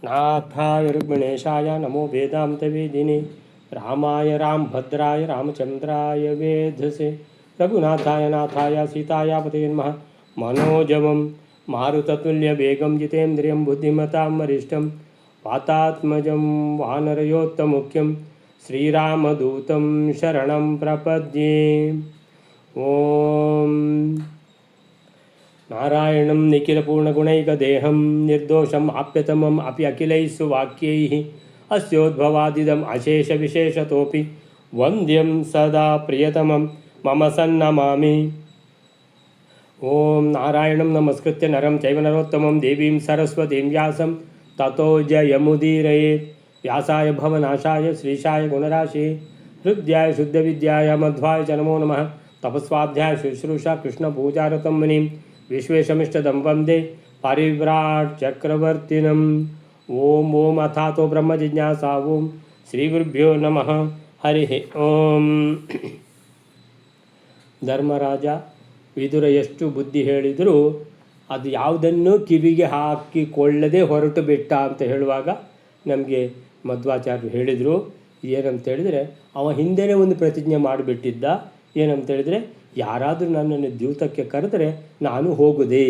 नाथाय रुक्मिणेशाय नमो वेदान्तवेदिने रामाय रामभद्राय रामचन्द्राय वेधसे रघुनाथाय नाथाय सीताय पते नमः। मनोजवं मारुततुल्यवेगं जितेन्द्रियं बुद्धिमतां वरिष्ठं वातात्मजं वानरयोत्तमुख्यं श्रीरामदूतं शरणं प्रपद्ये। ॐ नारायणं निखिलपूर्णगुणैकदेहं निर्दोषम् आप्यतमम् अपि अखिलैः सुवाक्यैः अस्योद्भवादिदम् अशेषविशेषतोऽपि वन्द्यं सदा प्रियतमं मम सन्नमामि। ॐ नारायणं नमस्कृत्य नरं चैव नरोत्तमं देवीं सरस्वतीं व्यासं ततो जयमुदीरयेत्। व्यासाय भवनाशाय श्रीशाय गुणराशे हृद्याय शुद्धविद्याय मध्वाय च नमो नमः। तपस्वाध्याय शुश्रूषा कृष्णपूजारतं मुनिं विश्वेशमिष्टदं वन्दे परिव्राट् चक्रवर्तिनम्। ओम ओम अथातो ब्रह्मजिज्ञासा। ओम श्रीगुरुभ्यो नमः। हरि ओम। ಧರ್ಮರಾಜ ವಿದುರ ಎಷ್ಟು ಬುದ್ಧಿ ಹೇಳಿದರೂ ಅದು ಯಾವುದನ್ನು ಕಿವಿಗೆ ಹಾಕಿಕೊಳ್ಳದೆ ಹೊರಟು ಬಿಟ್ಟ ಅಂತ ಹೇಳುವಾಗ ನಮಗೆ ಮಧ್ವಾಚಾರ್ಯರು ಹೇಳಿದರು ಏನಂತ ಹೇಳಿದರೆ, ಅವ ಹಿಂದೆಯೇ ಒಂದು ಪ್ರತಿಜ್ಞೆ ಮಾಡಿಬಿಟ್ಟಿದ್ದ. ಏನಂತ ಹೇಳಿದರೆ, ಯಾರಾದರೂ ನನ್ನನ್ನು ದ್ಯೂತಕ್ಕೆ ಕರೆದರೆ ನಾನು ಹೋಗುದೇ,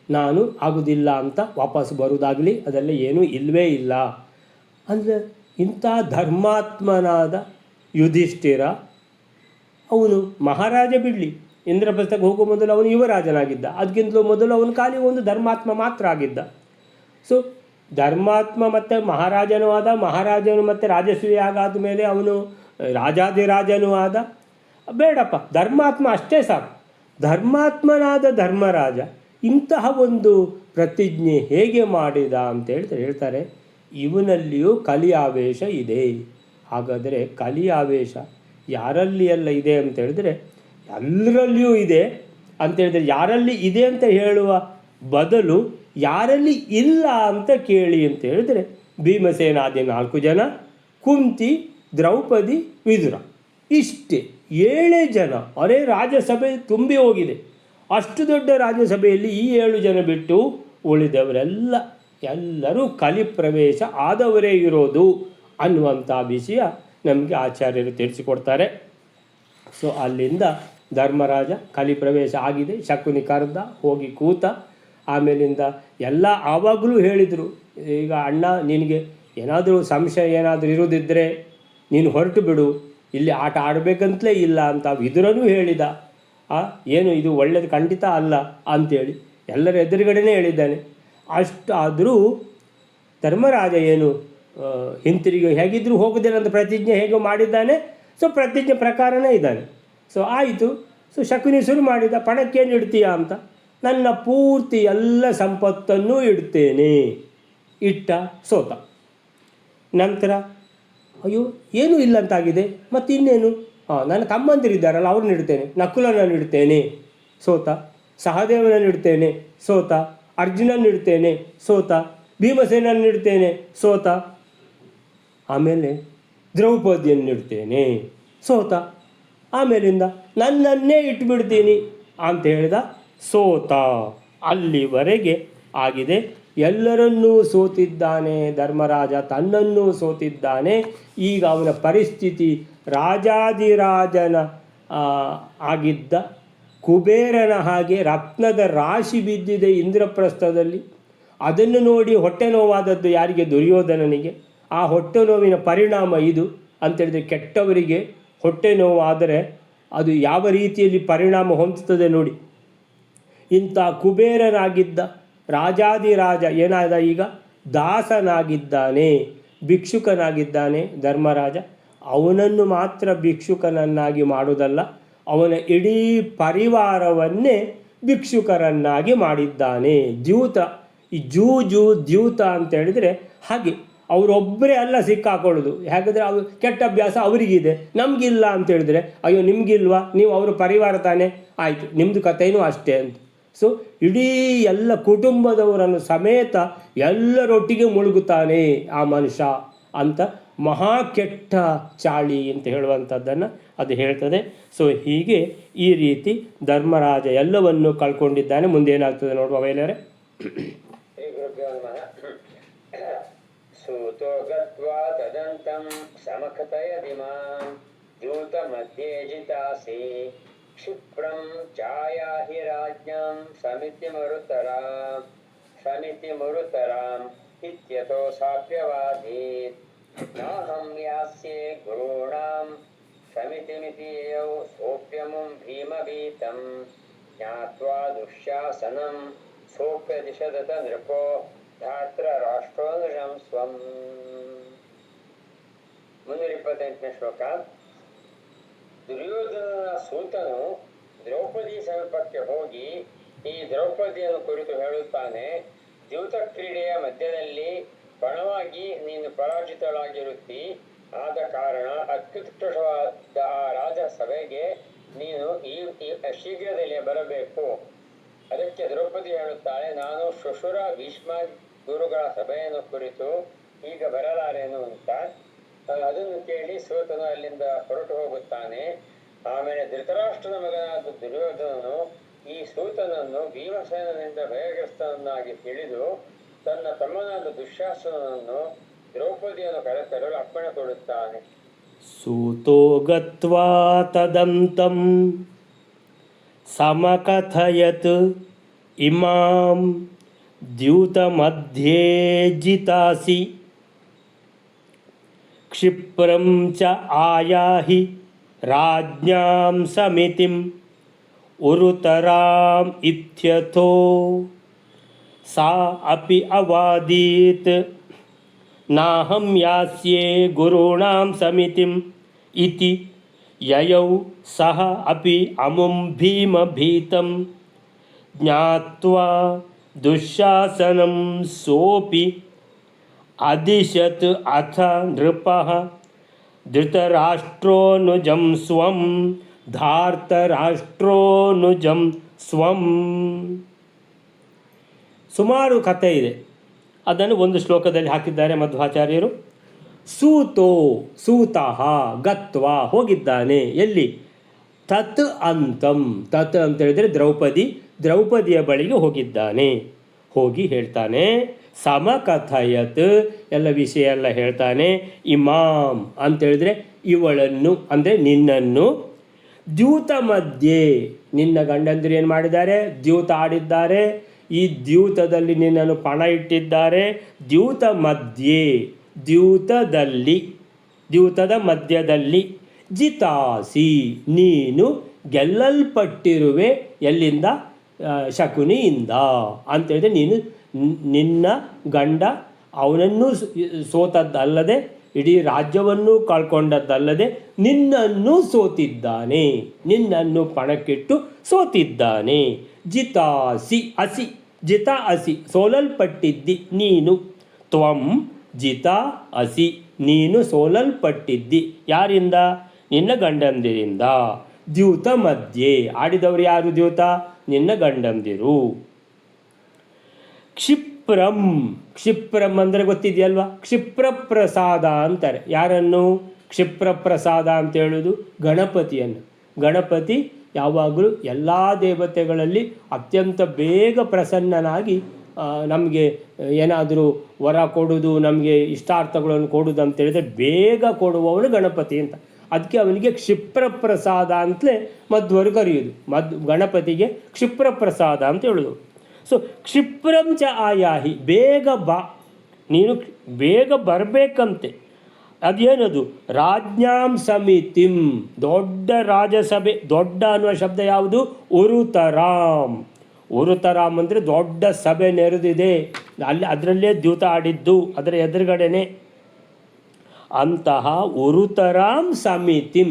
ನಾನು ಆಗುವುದಿಲ್ಲ ಅಂತ ವಾಪಸ್ ಬರುವುದಾಗಲಿ ಅದೆಲ್ಲ ಏನೂ ಇಲ್ಲವೇ ಇಲ್ಲ. ಅಂದರೆ ಇಂಥ ಧರ್ಮಾತ್ಮನಾದ ಯುಧಿಷ್ಠಿರ ಅವನು ಮಹಾರಾಜ ಬಿಡಲಿ, ಇಂದ್ರಪ್ರಸ್ಥಕ್ಕೆ ಹೋಗೋ ಮೊದಲು ಅವನು ಯುವರಾಜನಾಗಿದ್ದ. ಅದಕ್ಕಿಂತಲೂ ಮೊದಲು ಅವನು ಖಾಲಿ ಒಂದು ಧರ್ಮಾತ್ಮ ಮಾತ್ರ ಆಗಿದ್ದ. ಸೊ ಧರ್ಮಾತ್ಮ ಮತ್ತು ಮಹಾರಾಜನೂ ಆದ, ಮಹಾರಾಜನು ಮತ್ತು ರಾಜಸೂಯ ಆಗಾದ ಮೇಲೆ ಅವನು ರಾಜಾದಿರಾಜನೂ ಆದ. ಬೇಡಪ್ಪ, ಧರ್ಮಾತ್ಮ ಅಷ್ಟೇ ಸಾಕು. ಧರ್ಮಾತ್ಮನಾದ ಧರ್ಮರಾಜ ಇಂತಹ ಒಂದು ಪ್ರತಿಜ್ಞೆ ಹೇಗೆ ಮಾಡಿದ ಅಂತ ಹೇಳ್ತಾರೆ, ಇವನಲ್ಲಿಯೂ ಕಲಿ ಆವೇಶ ಇದೆ. ಹಾಗಾದರೆ ಕಲಿ ಆವೇಶ ಯಾರಲ್ಲಿ ಎಲ್ಲ ಇದೆ ಅಂತ ಹೇಳಿದ್ರೆ ಎಲ್ಲರಲ್ಲಿಯೂ ಇದೆ ಅಂತ ಹೇಳಿದ್ರೆ, ಯಾರಲ್ಲಿ ಇದೆ ಅಂತ ಹೇಳುವ ಬದಲು ಯಾರಲ್ಲಿ ಇಲ್ಲ ಅಂತ ಕೇಳಿ ಅಂತ ಹೇಳಿದ್ರೆ, ಭೀಮಸೇನಾದಿ 4 ಜನ, ಕುಂತಿ, ದ್ರೌಪದಿ, ವಿದುರ, ಇಷ್ಟೇ 7 ಜನ. ಅರೆ ರಾಜ್ಯಸಭೆ ತುಂಬಿ ಹೋಗಿದೆ. ಅಷ್ಟು ದೊಡ್ಡ ರಾಜ್ಯಸಭೆಯಲ್ಲಿ ಈ 7 ಜನ ಬಿಟ್ಟು ಎಲ್ಲರೂ ಕಲಿಪ್ರವೇಶ ಆದವರೇ ಇರೋದು ಅನ್ನುವಂಥ ವಿಷಯ ನಮಗೆ ಆಚಾರ್ಯರು ತಿಳಿಸಿಕೊಡ್ತಾರೆ. ಸೊ ಅಲ್ಲಿಂದ ಧರ್ಮರಾಜ ಕಲಿಪ್ರವೇಶ ಆಗಿದೆ, ಶಕುನಿ ಕರೆದ, ಹೋಗಿ ಕೂತ. ಆಮೇಲಿಂದ ಎಲ್ಲ ಆವಾಗಲೂ ಹೇಳಿದರು, ಈಗ ಅಣ್ಣ ನಿನಗೆ ಏನಾದರೂ ಸಂಶಯ ಏನಾದರೂ ಇರೋದಿದ್ದರೆ ನೀನು ಹೊರಟು ಬಿಡು, ಇಲ್ಲಿ ಆಟ ಆಡಬೇಕಂತಲೇ ಇಲ್ಲ ಅಂತ ವಿದುರನೂ ಹೇಳಿದ. ಏನು ಇದು ಒಳ್ಳೆಯದು ಖಂಡಿತ ಅಲ್ಲ ಅಂಥೇಳಿ ಎಲ್ಲರ ಎದುರುಗಡೆನೇ ಹೇಳಿದ್ದಾನೆ. ಅಷ್ಟಾದರೂ ಧರ್ಮರಾಜ ಏನು ಹಿಂತಿರುಗಿ ಹೇಗಿದ್ದರೂ ಹೋಗೋದಿಲ್ಲ ಅಂತ ಪ್ರತಿಜ್ಞೆ ಹೇಗೋ ಮಾಡಿದ್ದಾನೆ. ಸೊ ಪ್ರತಿಜ್ಞೆ ಪ್ರಕಾರನೇ ಇದ್ದಾನೆ. ಸೊ ಆಯಿತು. ಸೊ ಶಕುನಿ ಶುರು ಮಾಡಿದ, ಪಣಕ್ಕೇನು ಇಡ್ತೀಯಾ ಅಂತ. ನನ್ನ ಪೂರ್ತಿ ಎಲ್ಲ ಸಂಪತ್ತನ್ನು ಇಡ್ತೇನೆ. ಇಟ್ಟ, ಸೋತ. ನಂತರ ಅಯ್ಯೋ ಏನೂ ಇಲ್ಲ ಅಂತಾಗಿದೆ, ಮತ್ತು ಇನ್ನೇನು, ನನ್ನ ತಮ್ಮಂದಿರಿದ್ದಾರಲ್ಲ ಅವ್ರನ್ನ ಇಡ್ತೇನೆ, ನಕುಲನನ್ನು ಇಡ್ತೇನೆ, ಸೋತ. ಸಹದೇವನನ್ನು ಇಡ್ತೇನೆ, ಸೋತ. ಅರ್ಜುನನ್ನು ಇಡ್ತೇನೆ, ಸೋತ. ಭೀಮಸೇನನ್ನು ಇಡ್ತೇನೆ, ಸೋತ. ಆಮೇಲೆ ದ್ರೌಪದಿಯನ್ನು ಇಡ್ತೇನೆ, ಸೋತ. ಆಮೇಲಿಂದ ನನ್ನನ್ನೇ ಇಟ್ಬಿಡ್ತೀನಿ ಅಂತ ಹೇಳಿದ, ಸೋತ. ಅಲ್ಲಿವರೆಗೆ ಆಗಿದೆ. ಎಲ್ಲರನ್ನೂ ಸೋತಿದ್ದಾನೆ ಧರ್ಮರಾಜ, ತನ್ನನ್ನೂ ಸೋತಿದ್ದಾನೆ. ಈಗ ಅವನ ಪರಿಸ್ಥಿತಿ ರಾಜಾದಿರಾಜನ ಆಗಿದ್ದ ಕುಬೇರನ ಹಾಗೆ ರತ್ನದ ರಾಶಿ ಬಿದ್ದಿದೆ ಇಂದ್ರಪ್ರಸ್ಥದಲ್ಲಿ. ಅದನ್ನು ನೋಡಿ ಹೊಟ್ಟೆ ನೋವಾದದ್ದು ಯಾರಿಗೆ? ದುರ್ಯೋಧನನಿಗೆ. ಆ ಹೊಟ್ಟೆ ನೋವಿನ ಪರಿಣಾಮ ಇದು ಅಂತೇಳಿದರೆ, ಕೆಟ್ಟವರಿಗೆ ಹೊಟ್ಟೆ ನೋವು ಆದರೆ ಅದು ಯಾವ ರೀತಿಯಲ್ಲಿ ಪರಿಣಾಮ ಹೊಂದುತ್ತದೆ ನೋಡಿ. ಇಂಥ ಕುಬೇರನಾಗಿದ್ದ ರಾಜಾದಿರಾಜ ಏನಾದ, ಈಗ ದಾಸನಾಗಿದ್ದಾನೆ, ಭಿಕ್ಷುಕನಾಗಿದ್ದಾನೆ ಧರ್ಮರಾಜ. ಅವನನ್ನು ಮಾತ್ರ ಭಿಕ್ಷುಕನನ್ನಾಗಿ ಮಾಡುವುದಲ್ಲ, ಅವನ ಇಡೀ ಪರಿವಾರವನ್ನೇ ಭಿಕ್ಷುಕರನ್ನಾಗಿ ಮಾಡಿದ್ದಾನೆ. ದ್ಯೂತ, ಈ ದ್ಯೂತ ಅಂತ ಹೇಳಿದರೆ ಹಾಗೆ ಅವರೊಬ್ಬರೇ ಅಲ್ಲ ಸಿಕ್ಕಾಕೊಳ್ಳೋದು. ಹೇಗಾದರೆ ಅದು ಕೆಟ್ಟ ಅಭ್ಯಾಸ ಅವರಿಗಿದೆ, ನಮಗಿಲ್ಲ ಅಂತ ಹೇಳಿದ್ರೆ, ಅಯ್ಯೋ ನಿಮಗಿಲ್ವಾ, ನೀವು ಅವರ ಪರಿವಾರ ತಾನೇ, ಆಯಿತು ನಿಮ್ಮದು ಕಥೆಯೂ ಅಷ್ಟೇ ಅಂತ. ಸೊ ಇಡೀ ಎಲ್ಲ ಕುಟುಂಬದವರನ್ನು ಸಮೇತ ಎಲ್ಲರೊಟ್ಟಿಗೆ ಮುಳುಗುತ್ತಾನೆ ಆ ಮನುಷ್ಯ ಅಂತ ಮಹಾ ಕೆಟ್ಟ ಚಾಳಿ ಅಂತ ಹೇಳುವಂಥದ್ದನ್ನು ಅದು ಹೇಳ್ತದೆ. ಸೊ ಹೀಗೆ ಈ ರೀತಿ ಧರ್ಮರಾಜ ಎಲ್ಲವನ್ನು ಕಳ್ಕೊಂಡಿದ್ದಾನೆ. ಮುಂದೇನಾಗ್ತದೆ ನೋಡುವ ವೈಲರೇ. सूतो गत्वा तदन्तं समकथयदिमां द्यूतमध्ये जितासि क्षिप्रं चायाहि राज्ञां समितिमुरुतराम् इत्यतो साप्यवादीत् नाहं यास्ये गुरूणां समितिमिति ययौ सोऽप्यमुं भीमभीतं ज्ञात्वा दुःशासनं सोऽप्यदिशदत नृपो ಧಾತ್ರ ರಾಷ್ಟ್ರೋದೃಶಂ ಸ್ವಂ. 328ನೇ ಶ್ಲೋಕ. ದುರ್ಯೋಧನನ ಸೂತನು ದ್ರೌಪದಿ ಸಮೀಪಕ್ಕೆ ಹೋಗಿ ಈ ದ್ರೌಪದಿಯನ್ನು ಕುರಿತು ಹೇಳುತ್ತಾನೆ, ದ್ಯೂತ ಕ್ರೀಡೆಯ ಮಧ್ಯದಲ್ಲಿ ಪಣವಾಗಿ ನೀನು ಪರಾಜಿತಳಾಗಿರುತ್ತಿ, ಆದ ಕಾರಣ ಅತ್ಯುತ್ಕೃಷ್ಟವಾದ ಆ ರಾಜಸಭೆಗೆ ನೀನು ಈ ಶೀಘ್ರದಲ್ಲೇ ಬರಬೇಕು. ಅದಕ್ಕೆ ದ್ರೌಪದಿ ಹೇಳುತ್ತಾಳೆ, ನಾನು ಶ್ವಶುರ ಭೀಷ್ಮ ಗುರುಗಳ ಸಭೆಯನ್ನು ಕುರಿತು ಈಗ ಬರಲಾರೇನು ಅಂತ. ಅದನ್ನು ಕೇಳಿ ಸೂತನು ಅಲ್ಲಿಂದ ಹೊರಟು ಹೋಗುತ್ತಾನೆ. ಆಮೇಲೆ ಧೃತರಾಷ್ಟ್ರನ ಮಗನಾದ ದುರ್ಯೋಧನನು ಈ ಸೂತನನ್ನು ಭೀಮಸೇನನಿಂದ ಭಯಗ್ರಸ್ತನನ್ನಾಗಿ ತಿಳಿದು ತನ್ನ ತಮ್ಮನಾದ ದುಶ್ಯಾಸನನನ್ನು ದ್ರೌಪದಿಯನ್ನು ಕರೆತರಲು ಅಪ್ಪಣೆ ಕೊಡುತ್ತಾನೆ. ಸೂತೋ ಗತ್ವಾ ತದಂತಂ ಸಮಕಥಯತ್ ಇಮಾಂ ದ್ಯೂತಮಧ್ಯೆ ಜಿತಾಸಿ ಕ್ಷಿಪ್ರಂ ಚ ಆಯಾಹಿ ರಾಜ್ಞಾಂ ಸಮಿತಿಂ ಉರುತರಾಂ ಇತ್ಯಥೋ ಸಾ ಅಪಿ ಅವಾದೀತ್ ನಾಹಂ ಯಾಸ್ಯೆ ಗುರುಣಾಂ ಸಮಿತಿಂ ಇತಿ ಯಯೌ ಸಹ ಅಪಿ ಅಮುಂ ಭೀಮಭೀತಂ ಜ್ಞಾತ್ವಾ ದುಶ್ಯಾಸನಂ ಸೋಪಿ ಅದಿಶತ್ ಅಥ ನೃಪಃ ಧೃತರಾಷ್ಟ್ರೋನುಜಂ ಸ್ವಂ ಧಾರ್ತರಾಷ್ಟ್ರೋನುಜಂ ಸ್ವಂ. ಸುಮಾರು ಕಥೆ ಇದೆ, ಅದನ್ನು ಒಂದು ಶ್ಲೋಕದಲ್ಲಿ ಹಾಕಿದ್ದಾರೆ ಮಧ್ವಾಚಾರ್ಯರು. ಸೂತಃ ಗತ್ವಾ ಹೋಗಿದ್ದಾನೆ, ಎಲ್ಲಿ? ತತ್ ಅಂತಂ, ತತ್ ಅಂತ ಹೇಳಿದರೆ ದ್ರೌಪದಿಯ ಬಳಿಗೆ ಹೋಗಿದ್ದಾನೆ. ಹೋಗಿ ಹೇಳ್ತಾನೆ, ಸಮಕಥಯತ್, ಎಲ್ಲ ವಿಷಯ ಎಲ್ಲ ಹೇಳ್ತಾನೆ. ಇಮಾಂ ಅಂತೇಳಿದರೆ ಇವಳನ್ನು, ಅಂದರೆ ನಿನ್ನನ್ನು, ದ್ಯೂತ ಮಧ್ಯೆ, ನಿನ್ನ ಗಂಡಂದಿರು ಏನು ಮಾಡಿದ್ದಾರೆ? ದ್ಯೂತ ಆಡಿದ್ದಾರೆ. ಈ ದ್ಯೂತದಲ್ಲಿ ನಿನ್ನನ್ನು ಪಣ ಇಟ್ಟಿದ್ದಾರೆ. ದ್ಯೂತ ಮಧ್ಯೆ, ದ್ಯೂತದ ಮಧ್ಯದಲ್ಲಿ, ಜಿತಾಸಿ, ನೀನು ಗೆಲ್ಲಲ್ಪಟ್ಟಿರುವೆ. ಎಲ್ಲಿಂದ? ಶಕುನಿಯಿಂದ ಅಂತೇಳಿದ್ರೆ ನೀನು ನಿನ್ನ ಗಂಡ ಅವನನ್ನು ಸೋತದ್ದಲ್ಲದೆ ಇಡೀ ರಾಜ್ಯವನ್ನು ಕಳ್ಕೊಂಡದ್ದಲ್ಲದೆ ನಿನ್ನನ್ನು ಸೋತಿದ್ದಾನೆ, ನಿನ್ನನ್ನು ಪಣಕ್ಕಿಟ್ಟು ಸೋತಿದ್ದಾನೆ. ಜಿತಾಸಿ, ಜಿತ ಅಸಿ, ಸೋಲಲ್ಪಟ್ಟಿದ್ದಿ ನೀನು. ತ್ವಂ ಜಿತ ಅಸಿ, ನೀನು ಸೋಲಲ್ಪಟ್ಟಿದ್ದಿ. ಯಾರಿಂದ? ನಿನ್ನ ಗಂಡಂದಿರಿಂದ. ದ್ಯೂತ ಮಧ್ಯೆ, ಆಡಿದವರು ಯಾರು? ದ್ಯೂತ, ನಿನ್ನ ಗಂಡಂದಿರು. ಕ್ಷಿಪ್ರಂ ಅಂದರೆ ಗೊತ್ತಿದೆಯಲ್ವಾ? ಕ್ಷಿಪ್ರ ಪ್ರಸಾದ ಅಂತಾರೆ. ಯಾರನ್ನು ಕ್ಷಿಪ್ರ ಪ್ರಸಾದ ಅಂತ ಹೇಳೋದು? ಗಣಪತಿಯನ್ನು. ಗಣಪತಿ ಯಾವಾಗಲೂ ಎಲ್ಲ ದೇವತೆಗಳಲ್ಲಿ ಅತ್ಯಂತ ಬೇಗ ಪ್ರಸನ್ನನಾಗಿ ನಮಗೆ ಏನಾದರೂ ವರ ಕೊಡೋದು, ನಮಗೆ ಇಷ್ಟಾರ್ಥಗಳನ್ನು ಕೊಡೋದು ಅಂತ ಹೇಳಿದರೆ ಬೇಗ ಕೊಡುವವನು ಗಣಪತಿ ಅಂತ. ಅದಕ್ಕೆ ಅವನಿಗೆ ಕ್ಷಿಪ್ರ ಪ್ರಸಾದ ಅಂತಲೇ ಮಧ್ವರು ಕರೆಯೋದು. ಗಣಪತಿಗೆ ಕ್ಷಿಪ್ರ ಪ್ರಸಾದ ಅಂತ ಹೇಳೋದು. ಸೊ ಕ್ಷಿಪ್ರಂ ಚ ಆಯಾಹಿ, ಬೇಗ ಬಾ, ನೀನು ಬೇಗ ಬರಬೇಕಂತೆ. ಅದೇನದು? ರಾಜ್ಞಾಂ ಸಮಿತಿಂ, ದೊಡ್ಡ ರಾಜಸಭೆ. ದೊಡ್ಡ ಅನ್ನುವ ಶಬ್ದ ಯಾವುದು? ಉರುತರಾಮ್. ಉರುತರಾಮ್ ಅಂದರೆ ದೊಡ್ಡ ಸಭೆ ನೆರೆದಿದೆ, ಅಲ್ಲಿ ಅದರಲ್ಲೇ ದ್ಯೂತ ಆಡಿದ್ದು, ಅದರ ಎದುರುಗಡೆನೆ. ಅಂತಹ ಉರುತರಾಮ್ ಸಮಿತಿಂ.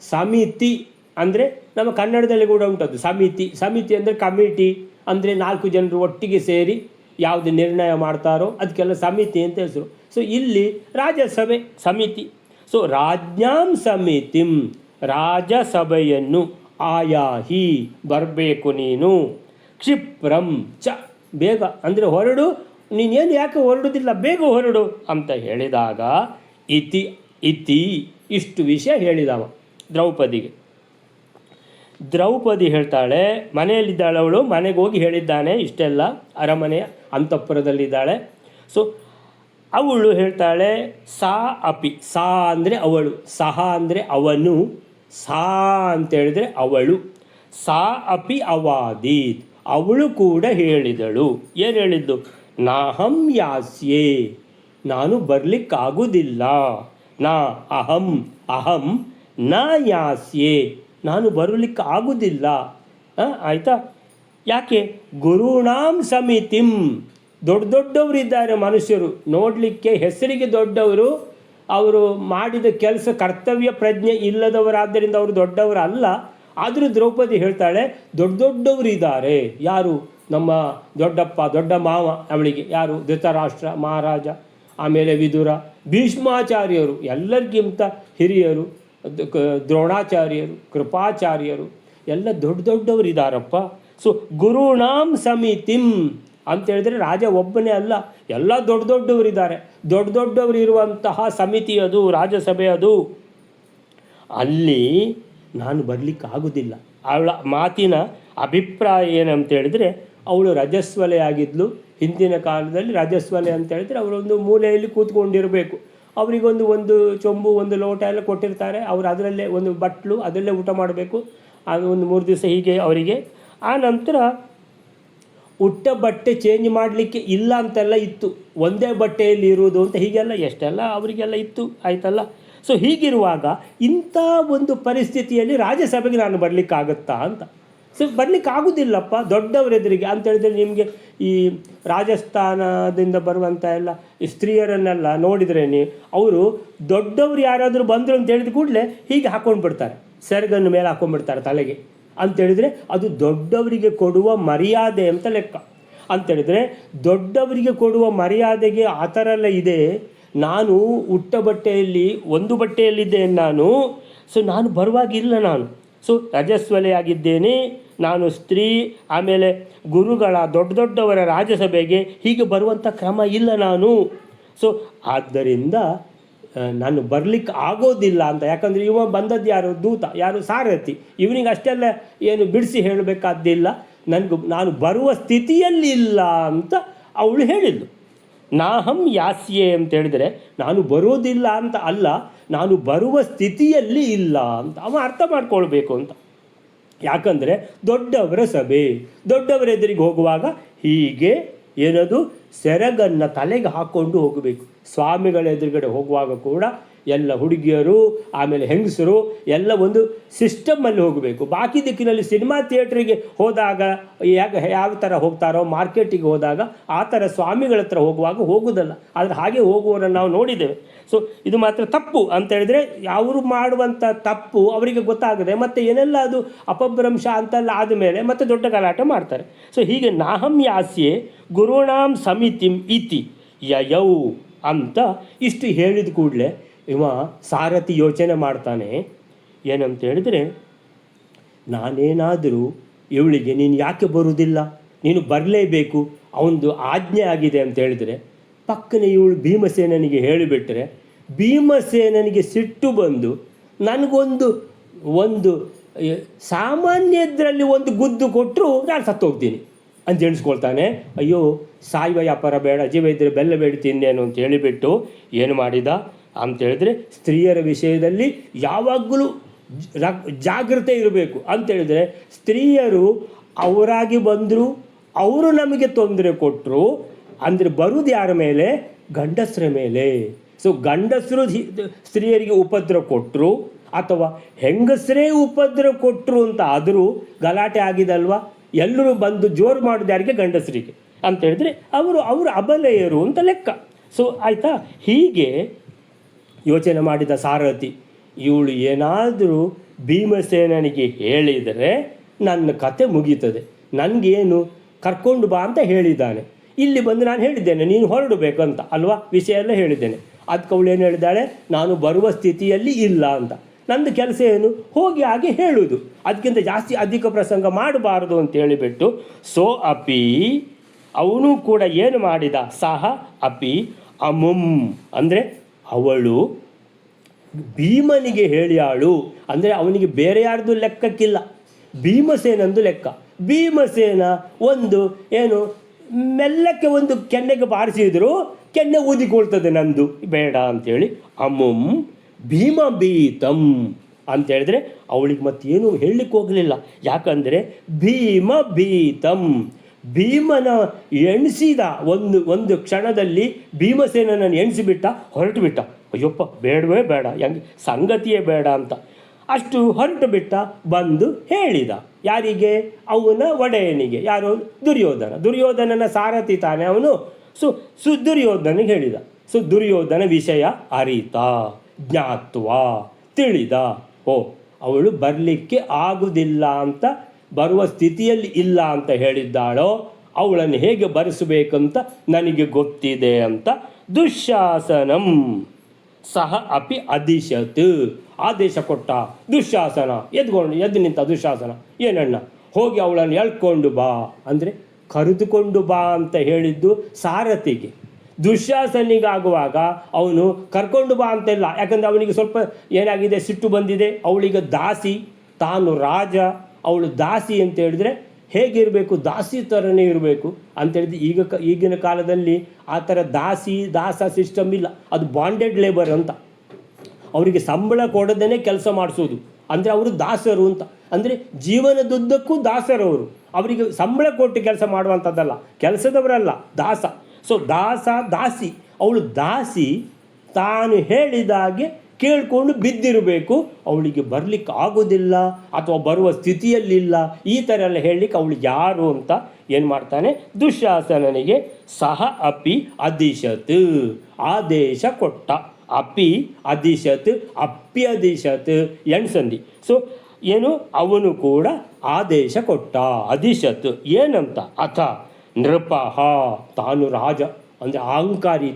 ಸಮಿತಿ ಅಂದರೆ ನಮ್ಮ ಕನ್ನಡದಲ್ಲಿ ಕೂಡ ಉಂಟದು ಸಮಿತಿ. ಸಮಿತಿ ಅಂದರೆ ಕಮಿಟಿ, ಅಂದರೆ 4 ಜನರು ಒಟ್ಟಿಗೆ ಸೇರಿ ಯಾವುದು ನಿರ್ಣಯ ಮಾಡ್ತಾರೋ ಅದಕ್ಕೆಲ್ಲ ಸಮಿತಿ ಅಂತ ಹೆಸರು. ಸೊ ಇಲ್ಲಿ ರಾಜಸಭೆ, ಸಮಿತಿ. ಸೊ ರಾಜ್ಞಾಂ ಸಮಿತಿಂ, ರಾಜಸಭೆಯನ್ನು, ಆಯಾಹಿ ಬರಬೇಕು ನೀನು. ಕ್ಷಿಪ್ರಂ ಚ, ಬೇಗ ಅಂದರೆ ಹೊರಡು, ನೀನೇನು ಯಾಕೆ ಹೊರಡುವುದಿಲ್ಲ, ಬೇಗ ಹೊರಡು ಅಂತ ಹೇಳಿದಾಗ ಇತಿ ಇಷ್ಟು ವಿಷಯ ಹೇಳಿದವ ದ್ರೌಪದಿಗೆ. ದ್ರೌಪದಿ ಹೇಳ್ತಾಳೆ, ಮನೆಯಲ್ಲಿದ್ದಾಳೆ ಅವಳು, ಮನೆಗೆ ಹೋಗಿ ಹೇಳಿದ್ದಾನೆ ಇಷ್ಟೆಲ್ಲ, ಅರಮನೆಯ ಅಂತಃಪುರದಲ್ಲಿದ್ದಾಳೆ. ಸೊ ಅವಳು ಹೇಳ್ತಾಳೆ ಸಾ ಅಪಿ, ಸಾ ಅಂದರೆ ಅವಳು, ಸಹ ಅಂದರೆ ಅವನು, ಸಾ ಅಂತೇಳಿದರೆ ಅವಳು. ಸಾ ಅಪಿ ಅವಾದೀತ್, ಅವಳು ಕೂಡ ಹೇಳಿದಳು. ಏನು ಹೇಳಿದ್ದು? ನಾಹಂ ಯಾಸ್ಯೆ, ನಾನು ಬರಲಿಕ್ಕಾಗುವುದಿಲ್ಲ. ನಾ ಅಹಂ, ಅಹಂ ನ ಯಾಸ್ಯೆ, ನಾನು ಬರಲಿಕ್ಕಾಗುವುದಿಲ್ಲ. ಆಯಿತಾ? ಯಾಕೆ? ಗುರುಣಾಂ ಸಮಿತಿಂ, ದೊಡ್ಡ ದೊಡ್ಡವರಿದ್ದಾರೆ ಮನುಷ್ಯರು, ನೋಡಲಿಕ್ಕೆ ಹೆಸರಿಗೆ ದೊಡ್ಡವರು, ಅವರು ಮಾಡಿದ ಕೆಲಸ ಕರ್ತವ್ಯ ಪ್ರಜ್ಞೆ ಇಲ್ಲದವರಾದ್ದರಿಂದ ಅವರು ದೊಡ್ಡವರಲ್ಲ. ಆದರೂ ದ್ರೌಪದಿ ಹೇಳ್ತಾಳೆ ದೊಡ್ಡ ದೊಡ್ಡವರಿದ್ದಾರೆ. ಯಾರು? ನಮ್ಮ ದೊಡ್ಡಪ್ಪ, ದೊಡ್ಡ ಮಾವ ಅವಳಿಗೆ. ಯಾರು? ಧೃತರಾಷ್ಟ್ರ ಮಹಾರಾಜ, ಆಮೇಲೆ ವಿದುರ, ಭೀಷ್ಮಾಚಾರ್ಯರು, ಎಲ್ಲರಿಗಿಂತ ಹಿರಿಯರು, ದ್ರೋಣಾಚಾರ್ಯರು, ಕೃಪಾಚಾರ್ಯರು, ಎಲ್ಲ ದೊಡ್ಡ ದೊಡ್ಡವರಿದ್ದಾರಪ್ಪ. ಸೊ ಗುರುಣಾಂ ಸಮಿತಿಂ ಅಂತೇಳಿದ್ರೆ ರಾಜ ಒಬ್ಬನೇ ಅಲ್ಲ, ಎಲ್ಲ ದೊಡ್ಡ ದೊಡ್ಡವರಿದ್ದಾರೆ. ದೊಡ್ಡ ದೊಡ್ಡವರು ಇರುವಂತಹ ಸಮಿತಿ ಅದು, ರಾಜಸಭೆ ಅದು. ಅಲ್ಲಿ ನಾನು ಬರಲಿಕ್ಕಾಗೋದಿಲ್ಲ. ಅವಳ ಮಾತಿನ ಅಭಿಪ್ರಾಯ ಏನಂತೇಳಿದರೆ, ಅವಳು ರಜಸ್ವಲೆ ಆಗಿದ್ಲು. ಹಿಂದಿನ ಕಾಲದಲ್ಲಿ ರಜಸ್ವಲೆ ಅಂತೇಳಿದರೆ ಅವರೊಂದು ಮೂಲೆಯಲ್ಲಿ ಕೂತ್ಕೊಂಡಿರಬೇಕು. ಅವರಿಗೊಂದು ಒಂದು ಚೊಂಬು, ಒಂದು ಲೋಟ ಎಲ್ಲ ಕೊಟ್ಟಿರ್ತಾರೆ. ಅವರು ಅದರಲ್ಲೇ ಒಂದು ಬಟ್ಲು, ಅದರಲ್ಲೇ ಊಟ ಮಾಡಬೇಕು. ಅದು ಒಂದು 3 ದಿವಸ ಹೀಗೆ ಅವರಿಗೆ. ಆ ನಂತರ ಉಟ್ಟ ಬಟ್ಟೆ ಚೇಂಜ್ ಮಾಡಲಿಕ್ಕೆ ಇಲ್ಲ ಅಂತೆಲ್ಲ ಇತ್ತು. ಒಂದೇ ಬಟ್ಟೆಯಲ್ಲಿ ಇರುವುದು ಅಂತ ಹೀಗೆಲ್ಲ ಎಷ್ಟೆಲ್ಲ ಅವರಿಗೆಲ್ಲ ಇತ್ತು. ಆಯ್ತಲ್ಲ? ಸೊ ಹೀಗಿರುವಾಗ ಇಂಥ ಒಂದು ಪರಿಸ್ಥಿತಿಯಲ್ಲಿ ರಾಜ್ಯಸಭೆಗೆ ನಾನು ಬರಲಿಕ್ಕಾಗತ್ತಾ ಅಂತ. ಸೊ ಬರಲಿಕ್ಕಾಗೋದಿಲ್ಲಪ್ಪ ದೊಡ್ಡವರೆದುರಿಗೆ ಅಂತೇಳಿದರೆ. ನಿಮಗೆ ಈ ರಾಜಸ್ಥಾನದಿಂದ ಬರುವಂಥ ಎಲ್ಲ ಈ ಸ್ತ್ರೀಯರನ್ನೆಲ್ಲ ನೋಡಿದರೆ ಅವರು ದೊಡ್ಡವರು ಯಾರಾದರೂ ಬಂದರು ಅಂತ ಹೇಳಿದ ಕೂಡಲೇ ಹೀಗೆ ಹಾಕ್ಕೊಂಡು ಬಿಡ್ತಾರೆ, ಸೆರಗನ್ನು ಮೇಲೆ ಹಾಕ್ಕೊಂಡ್ಬಿಡ್ತಾರೆ ತಲೆಗೆ. ಅಂಥೇಳಿದರೆ ಅದು ದೊಡ್ಡವರಿಗೆ ಕೊಡುವ ಮರ್ಯಾದೆ ಅಂತ ಲೆಕ್ಕ. ಅಂಥೇಳಿದರೆ ದೊಡ್ಡವರಿಗೆ ಕೊಡುವ ಮರ್ಯಾದೆಗೆ ಆ ಥರ ಎಲ್ಲ ಇದೆ. ನಾನು ಉಟ್ಟ ಬಟ್ಟೆಯಲ್ಲಿ, ಒಂದು ಬಟ್ಟೆಯಲ್ಲಿದ್ದೇನೆ ನಾನು. ಸೊ ನಾನು ಬರುವಾಗಿಲ್ಲ, ನಾನು ಸೊ ರಜಸ್ವಲೆಯಾಗಿದ್ದೇನೆ, ನಾನು ಸ್ತ್ರೀ. ಆಮೇಲೆ ಗುರುಗಳ ದೊಡ್ಡ ದೊಡ್ಡವರ ರಾಜಸಭೆಗೆ ಹೀಗೆ ಬರುವಂಥ ಕ್ರಮ ಇಲ್ಲ ನಾನು. ಸೊ ಆದ್ದರಿಂದ ನಾನು ಬರಲಿಕ್ಕೆ ಆಗೋದಿಲ್ಲ ಅಂತ. ಯಾಕಂದರೆ ಇವ ಬಂದದ್ದು ಯಾರು? ದೂತ, ಯಾರು? ಸಾರಥಿ. ಇವನಿಗೆ ಅಷ್ಟೆಲ್ಲ ಏನು ಬಿಡಿಸಿ ಹೇಳಬೇಕಾದ್ದಿಲ್ಲ. ನಾನು ಬರುವ ಸ್ಥಿತಿಯಲ್ಲಿ ಇಲ್ಲ ಅಂತ ಅವಳು ಹೇಳಿದ್ಳು. ನಾಹಂ ಯಾಸ್ಯೆ ಅಂತ ಹೇಳಿದರೆ ನಾನು ಬರೋದಿಲ್ಲ ಅಂತ ಅಲ್ಲ, ನಾನು ಬರುವ ಸ್ಥಿತಿಯಲ್ಲಿ ಇಲ್ಲ ಅಂತ ಅವ ಅರ್ಥ ಮಾಡ್ಕೊಳ್ಬೇಕು ಅಂತ. ಯಾಕಂದರೆ ದೊಡ್ಡವರ ಸಭೆ, ದೊಡ್ಡವರ ಎದುರಿಗೆ ಹೋಗುವಾಗ ಹೀಗೆ ಏನದು ಸೆರಗನ್ನು ತಲೆಗೆ ಹಾಕ್ಕೊಂಡು ಹೋಗಬೇಕು. ಸ್ವಾಮಿಗಳ ಎದುರುಗಡೆ ಹೋಗುವಾಗ ಕೂಡ ಎಲ್ಲ ಹುಡುಗಿಯರು ಆಮೇಲೆ ಹೆಂಗಸರು ಎಲ್ಲ ಒಂದು ಸಿಸ್ಟಮಲ್ಲಿ ಹೋಗಬೇಕು. ಬಾಕಿ ದಿಕ್ಕಿನಲ್ಲಿ ಸಿನಿಮಾ ಥಿಯೇಟ್ರಿಗೆ ಹೋದಾಗ ಯಾವ ಥರ ಹೋಗ್ತಾರೋ, ಮಾರ್ಕೆಟಿಗೆ ಹೋದಾಗ ಆ ಥರ ಸ್ವಾಮಿಗಳ ಹತ್ರ ಹೋಗುವಾಗ ಹೋಗೋದಲ್ಲ. ಆದರೆ ಹಾಗೆ ಹೋಗುವವರನ್ನು ನಾವು ನೋಡಿದ್ದೇವೆ. ಸೊ ಇದು ಮಾತ್ರ ತಪ್ಪು ಅಂತ ಹೇಳಿದರೆ, ಅವರು ಮಾಡುವಂಥ ತಪ್ಪು ಅವರಿಗೆ ಗೊತ್ತಾಗದೆ ಮತ್ತು ಏನೆಲ್ಲ ಅದು ಅಪಭ್ರಂಶ ಅಂತೆಲ್ಲ ಆದಮೇಲೆ ಮತ್ತೆ ದೊಡ್ಡ ಗಲಾಟೆ ಮಾಡ್ತಾರೆ. ಸೊ ಹೀಗೆ ನಾಹಂ ಯಾಸ್ಯೆ ಗುರುಣಾಂ ಸಮಿತಿಂ ಇತಿ ಯಯೌ ಅಂತ ಇಷ್ಟು ಹೇಳಿದ ಕೂಡಲೇ ಇವ ಸಾರಥಿ ಯೋಚನೆ ಮಾಡ್ತಾನೆ. ಏನಂತ ಹೇಳಿದರೆ, ನಾನೇನಾದರೂ ಇವಳಿಗೆ ನೀನು ಯಾಕೆ ಬರುವುದಿಲ್ಲ, ನೀನು ಬರಲೇಬೇಕು, ಅವನದು ಆಜ್ಞೆ ಆಗಿದೆ ಅಂತ ಹೇಳಿದರೆ, ಪಕ್ಕನೆ ಇವಳು ಭೀಮಸೇನನಿಗೆ ಹೇಳಿಬಿಟ್ರೆ ಭೀಮಸೇನನಿಗೆ ಸಿಟ್ಟು ಬಂದು ನನಗೊಂದು ಸಾಮಾನ್ಯದ್ರಲ್ಲಿ ಒಂದು ಗುದ್ದು ಕೊಟ್ಟರು ನಾನು ಸತ್ತೋಗ್ತೀನಿ ಅಂತ ಎಣಿಸ್ಕೊಳ್ತಾನೆ. ಅಯ್ಯೋ ಸಾಯುವ ವ್ಯಾಪಾರ ಬೇಡ, ಜೀವ ಇದ್ದರೆ ಬೆಲ್ಲ ಬೇಡ ತಿಂದೇನು ಅಂತ ಹೇಳಿಬಿಟ್ಟು ಏನು ಮಾಡಿದ ಅಂತೇಳಿದರೆ, ಸ್ತ್ರೀಯರ ವಿಷಯದಲ್ಲಿ ಯಾವಾಗಲೂ ಜಾಗ್ರತೆ ಇರಬೇಕು ಅಂತೇಳಿದರೆ, ಸ್ತ್ರೀಯರು ಅವರಾಗಿ ಬಂದರು, ಅವರು ನಮಗೆ ತೊಂದರೆ ಕೊಟ್ಟರು ಅಂದರೆ ಬರುವುದು ಯಾರ ಮೇಲೆ? ಗಂಡಸರ ಮೇಲೆ. ಸೊ ಗಂಡಸರು ಸ್ತ್ರೀಯರಿಗೆ ಉಪದ್ರ ಕೊಟ್ಟರು ಅಥವಾ ಹೆಂಗಸರೇ ಉಪದ್ರ ಕೊಟ್ಟರು ಅಂತ ಆದರೂ ಗಲಾಟೆ ಆಗಿದಲ್ವ. ಎಲ್ಲರೂ ಬಂದು ಜೋರು ಮಾಡೋದು ಯಾರಿಗೆ? ಗಂಡಸರಿಗೆ ಅಂತ ಹೇಳಿದರೆ ಅವರು ಅಬಲೆಯರು ಅಂತ ಲೆಕ್ಕ. ಸೊ ಆಯಿತಾ? ಹೀಗೆ ಯೋಚನೆ ಮಾಡಿದ ಸಾರಥಿ, ಇವಳು ಏನಾದರೂ ಭೀಮಸೇನನಿಗೆ ಹೇಳಿದರೆ ನನ್ನ ಕತೆ ಮುಗೀತದೆ, ನನಗೇನು ಕರ್ಕೊಂಡು ಬಾ ಅಂತ ಹೇಳಿದ್ದಾನೆ. ಇಲ್ಲಿ ಬಂದು ನಾನು ಹೇಳಿದ್ದೇನೆ ನೀನು ಹೊರಡಬೇಕಂತ ಅಲ್ವಾ, ವಿಷಯ ಎಲ್ಲ ಹೇಳಿದ್ದೇನೆ. ಅದಕ್ಕೆ ಅವಳು ಏನು ಹೇಳಿದ್ದಾಳೆ? ನಾನು ಬರುವ ಸ್ಥಿತಿಯಲ್ಲಿ ಇಲ್ಲ ಅಂತ. ನಂದು ಕೆಲಸ ಏನು? ಹೋಗಿ ಹಾಗೆ ಹೇಳುವುದು, ಅದಕ್ಕಿಂತ ಜಾಸ್ತಿ ಅಧಿಕ ಪ್ರಸಂಗ ಮಾಡಬಾರದು ಅಂತ ಹೇಳಿಬಿಟ್ಟು ಸೋ ಅಪಿ ಅವನು ಕೂಡ ಏನು ಮಾಡಿದ? ಸಹ ಅಪಿ ಅಮುಂ ಅಂದರೆ ಅವಳು ಭೀಮನಿಗೆ ಹೇಳಿಯಾಳು. ಅಂದರೆ ಅವನಿಗೆ ಬೇರೆ ಯಾರ್ದು ಲೆಕ್ಕಕ್ಕಿಲ್ಲ, ಭೀಮಸೇನಂದು ಲೆಕ್ಕ. ಭೀಮಸೇನ ಒಂದು ಏನು ಮೆಲ್ಲಕ್ಕೆ ಒಂದು ಕೆನ್ನೆಗೆ ಬಾರಿಸಿದ್ರು ಕೆನ್ನೆ ಊದಿಕೊಳ್ತದೆ ನಂದು ಬೇಡ ಅಂಥೇಳಿ ಅಮ್ಮುಂ ಭೀಮಭೀತಂ ಅಂತೇಳಿದ್ರೆ ಅವಳಿಗೆ ಮತ್ತೇನು ಹೇಳಲಿಕ್ಕೆ ಹೋಗಲಿಲ್ಲ. ಯಾಕಂದರೆ ಭೀಮಭೀತಂ, ಭೀಮನ ಎಣಿಸಿದ ಒಂದು ಕ್ಷಣದಲ್ಲಿ ಭೀಮಸೇನನ್ನು ಎಣಿಸಿಬಿಟ್ಟ, ಹೊರಟು ಬಿಟ್ಟ. ಅಯ್ಯಪ್ಪ ಬೇಡವೇ ಬೇಡ, ಹೆಂಗೆ ಸಂಗತಿಯೇ ಬೇಡ ಅಂತ ಅಷ್ಟು ಹೊರಟು ಬಿಟ್ಟ. ಬಂದು ಹೇಳಿದ ಯಾರಿಗೆ? ಅವನ ಒಡೆಯನಿಗೆ. ಯಾರು? ದುರ್ಯೋಧನನ ಸಾರಥಿ ತಾನೆ ಅವನು. ದುರ್ಯೋಧನಿಗೆ ಹೇಳಿದ. ದುರ್ಯೋಧನ ವಿಷಯ ಅರಿತ, ಜ್ಞಾತ್ವ, ತಿಳಿದ. ಅವಳು ಬರಲಿಕ್ಕೆ ಆಗುವುದಿಲ್ಲ ಅಂತ, ಬರುವ ಸ್ಥಿತಿಯಲ್ಲಿ ಇಲ್ಲ ಅಂತ ಹೇಳಿದ್ದಾಳೋ, ಅವಳನ್ನು ಹೇಗೆ ಬರೆಸಬೇಕಂತ ನನಗೆ ಗೊತ್ತಿದೆ ಅಂತ ದುಶ್ಯಾಸನಂ ಸಹ ಅಪಿ ಅದಿಶತ್, ಆದೇಶ ಕೊಟ್ಟ. ದುಶ್ಯಾಸನ ಎದ್ದು ನಿಂತ. ದುಶ್ಯಾಸನ ಏನಣ್ಣ, ಹೋಗಿ ಅವಳನ್ನು ಎಳ್ಕೊಂಡು ಬಾ ಅಂದರೆ ಕರೆದುಕೊಂಡು ಬಾ ಅಂತ ಹೇಳಿದ್ದು ಸಾರಥಿಗೆ. ದುಶ್ಯಾಸನಿಗಾಗುವಾಗ ಅವನು ಕರ್ಕೊಂಡು ಬಾ ಅಂತೆಲ್ಲ, ಯಾಕಂದರೆ ಅವನಿಗೆ ಸ್ವಲ್ಪ ಏನಾಗಿದೆ, ಸಿಟ್ಟು ಬಂದಿದೆ. ಅವಳಿಗೆ ದಾಸಿ, ತಾನು ರಾಜ, ಅವಳು ದಾಸಿ ಅಂತ ಹೇಳಿದ್ರೆ ಹೇಗಿರಬೇಕು? ದಾಸಿ ಥರನೇ ಇರಬೇಕು ಅಂತೇಳಿದ್ರೆ ಈಗಿನ ಕಾಲದಲ್ಲಿ ಆ ಥರ ದಾಸ ಸಿಸ್ಟಮ್ ಇಲ್ಲ. ಅದು ಬಾಂಡೆಡ್ ಲೇಬರ್ ಅಂತ, ಅವರಿಗೆ ಸಂಬಳ ಕೊಡದೇ ಕೆಲಸ ಮಾಡಿಸೋದು. ಅಂದರೆ ಅವರು ದಾಸರು ಅಂತ. ಅಂದರೆ ಜೀವನದುದ್ದಕ್ಕೂ ದಾಸರವರು, ಅವರಿಗೆ ಸಂಬಳ ಕೊಟ್ಟು ಕೆಲಸ ಮಾಡುವಂಥದ್ದಲ್ಲ, ಕೆಲಸದವರಲ್ಲ, ದಾಸ. ದಾಸಿ, ಅವಳು ದಾಸಿ ತಾನು ಹೇಳಿದಾಗೆ ಕೇಳಿಕೊಂಡು ಬಿದ್ದಿರಬೇಕು. ಅವಳಿಗೆ ಬರಲಿಕ್ಕೆ ಆಗೋದಿಲ್ಲ ಅಥವಾ ಬರುವ ಸ್ಥಿತಿಯಲ್ಲಿಲ್ಲ, ಈ ಥರ ಎಲ್ಲ ಹೇಳಲಿಕ್ಕೆ ಅವಳಿಗೆ ಯಾರು ಅಂತ ಏನು ಮಾಡ್ತಾನೆ? ದುಶ್ಯಾಸನನಿಗೆ ಸಹ ಅಪಿ ಅದಿಶತ್, ಆದೇಶ ಕೊಟ್ಟ. ಅಪಿ ಅದಿಶತ್, ಅಪ್ಯದಿಶತ್ ಎಣ್ಸಂದಿ. ಏನು, ಅವನು ಕೂಡ ಆದೇಶ ಕೊಟ್ಟ. ಅದಿಶತ್ ಏನಂತ? ಅಥ ನೃಪಃ, ತಾನು ರಾಜ ಅಂದರೆ ಅಹಂಕಾರಿ.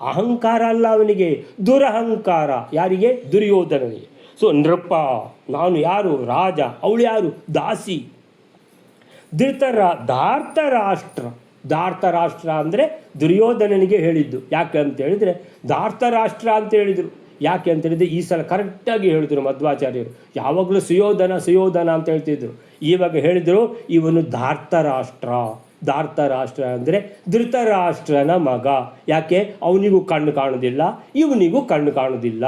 ಅಹಂಕಾರ ಅಲ್ಲ ಅವನಿಗೆ, ದುರಹಂಕಾರ. ಯಾರಿಗೆ? ದುರ್ಯೋಧನನಿಗೆ. ನೃಪ, ನಾನು ಯಾರು? ರಾಜ. ಅವಳು ಯಾರು? ದಾಸಿ. ಧಾರ್ತರಾಷ್ಟ್ರ ಅಂದರೆ ದುರ್ಯೋಧನನಿಗೆ ಹೇಳಿದ್ದು. ಯಾಕೆ ಅಂತ ಹೇಳಿದರೆ ಧಾರ್ತರಾಷ್ಟ್ರ ಅಂತ ಹೇಳಿದರು. ಯಾಕೆ ಅಂತ ಹೇಳಿದರೆ ಈ ಸಲ ಕರೆಕ್ಟಾಗಿ ಹೇಳಿದರು ಮಧ್ವಾಚಾರ್ಯರು. ಯಾವಾಗಲೂ ಸುಯೋಧನ ಅಂತ ಹೇಳ್ತಿದ್ರು. ಇವಾಗ ಹೇಳಿದರು ಇವನು ಧಾರ್ತರಾಷ್ಟ್ರ ಅಂದರೆ ಧೃತರಾಷ್ಟ್ರನ ಮಗ. ಯಾಕೆ? ಅವನಿಗೂ ಕಣ್ಣು ಕಾಣುವುದಿಲ್ಲ, ಇವನಿಗೂ ಕಣ್ಣು ಕಾಣುವುದಿಲ್ಲ.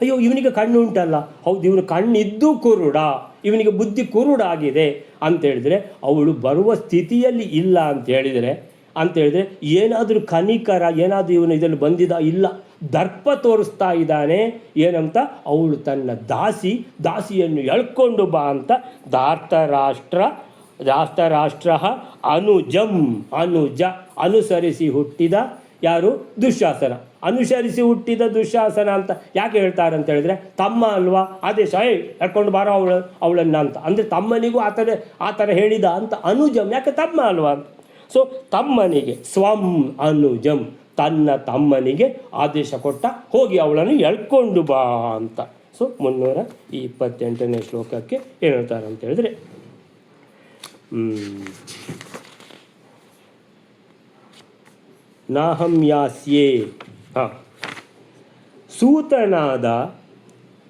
ಅಯ್ಯೋ, ಇವನಿಗೆ ಕಣ್ಣು ಉಂಟಲ್ಲ, ಹೌದು, ಇವನು ಕಣ್ಣಿದ್ದು ಕುರುಡ, ಇವನಿಗೆ ಬುದ್ಧಿ ಕುರುಡಾಗಿದೆ ಅಂತೇಳಿದರೆ ಅವಳು ಬರುವ ಸ್ಥಿತಿಯಲ್ಲಿ ಇಲ್ಲ ಅಂತ ಹೇಳಿದರೆ ಏನಾದರೂ ಕನಿಕರ, ಏನಾದರೂ ಇವನು ಇದರಲ್ಲಿ ಬಂದಿದ್ದ? ಇಲ್ಲ, ದರ್ಪ ತೋರಿಸ್ತಾ ಇದ್ದಾನೆ. ಏನಂತ? ಅವಳು ತನ್ನ ದಾಸಿಯನ್ನು ಎಳ್ಕೊಂಡು ಬಾ ಅಂತ. ಧಾರ್ತರಾಷ್ಟ್ರ ಅನುಜ, ಅನುಸರಿಸಿ ಹುಟ್ಟಿದ ಯಾರು? ದುಶ್ಯಾಸನ. ಅನುಸರಿಸಿ ಹುಟ್ಟಿದ ದುಶ್ಯಾಸನ ಅಂತ ಯಾಕೆ ಹೇಳ್ತಾರೆ ಅಂತ ಹೇಳಿದ್ರೆ, ತಮ್ಮ ಅಲ್ವಾ, ಆದೇಶ ಎಳ್ಕೊಂಡು ಬಾರೋ ಅವಳನ್ನು ಅಂತ. ಅಂದರೆ ತಮ್ಮನಿಗೂ ಆ ಥರ ಹೇಳಿದ ಅಂತ. ಅನುಜಂ ಯಾಕೆ? ತಮ್ಮ ಅಲ್ವಾ ಅಂತ. ತಮ್ಮನಿಗೆ ಸ್ವಂ ಅನುಜಂ, ತನ್ನ ತಮ್ಮನಿಗೆ ಆದೇಶ ಕೊಟ್ಟ, ಹೋಗಿ ಅವಳನ್ನು ಎಳ್ಕೊಂಡು ಬಾ ಅಂತ. 328ನೇ ಶ್ಲೋಕಕ್ಕೆ ಏನು ಹೇಳ್ತಾರೆ ಅಂತ ಹೇಳಿದ್ರೆ, ನಾಹಂ ಯಾಸ್ಯೇ. ಸೂತನಾದ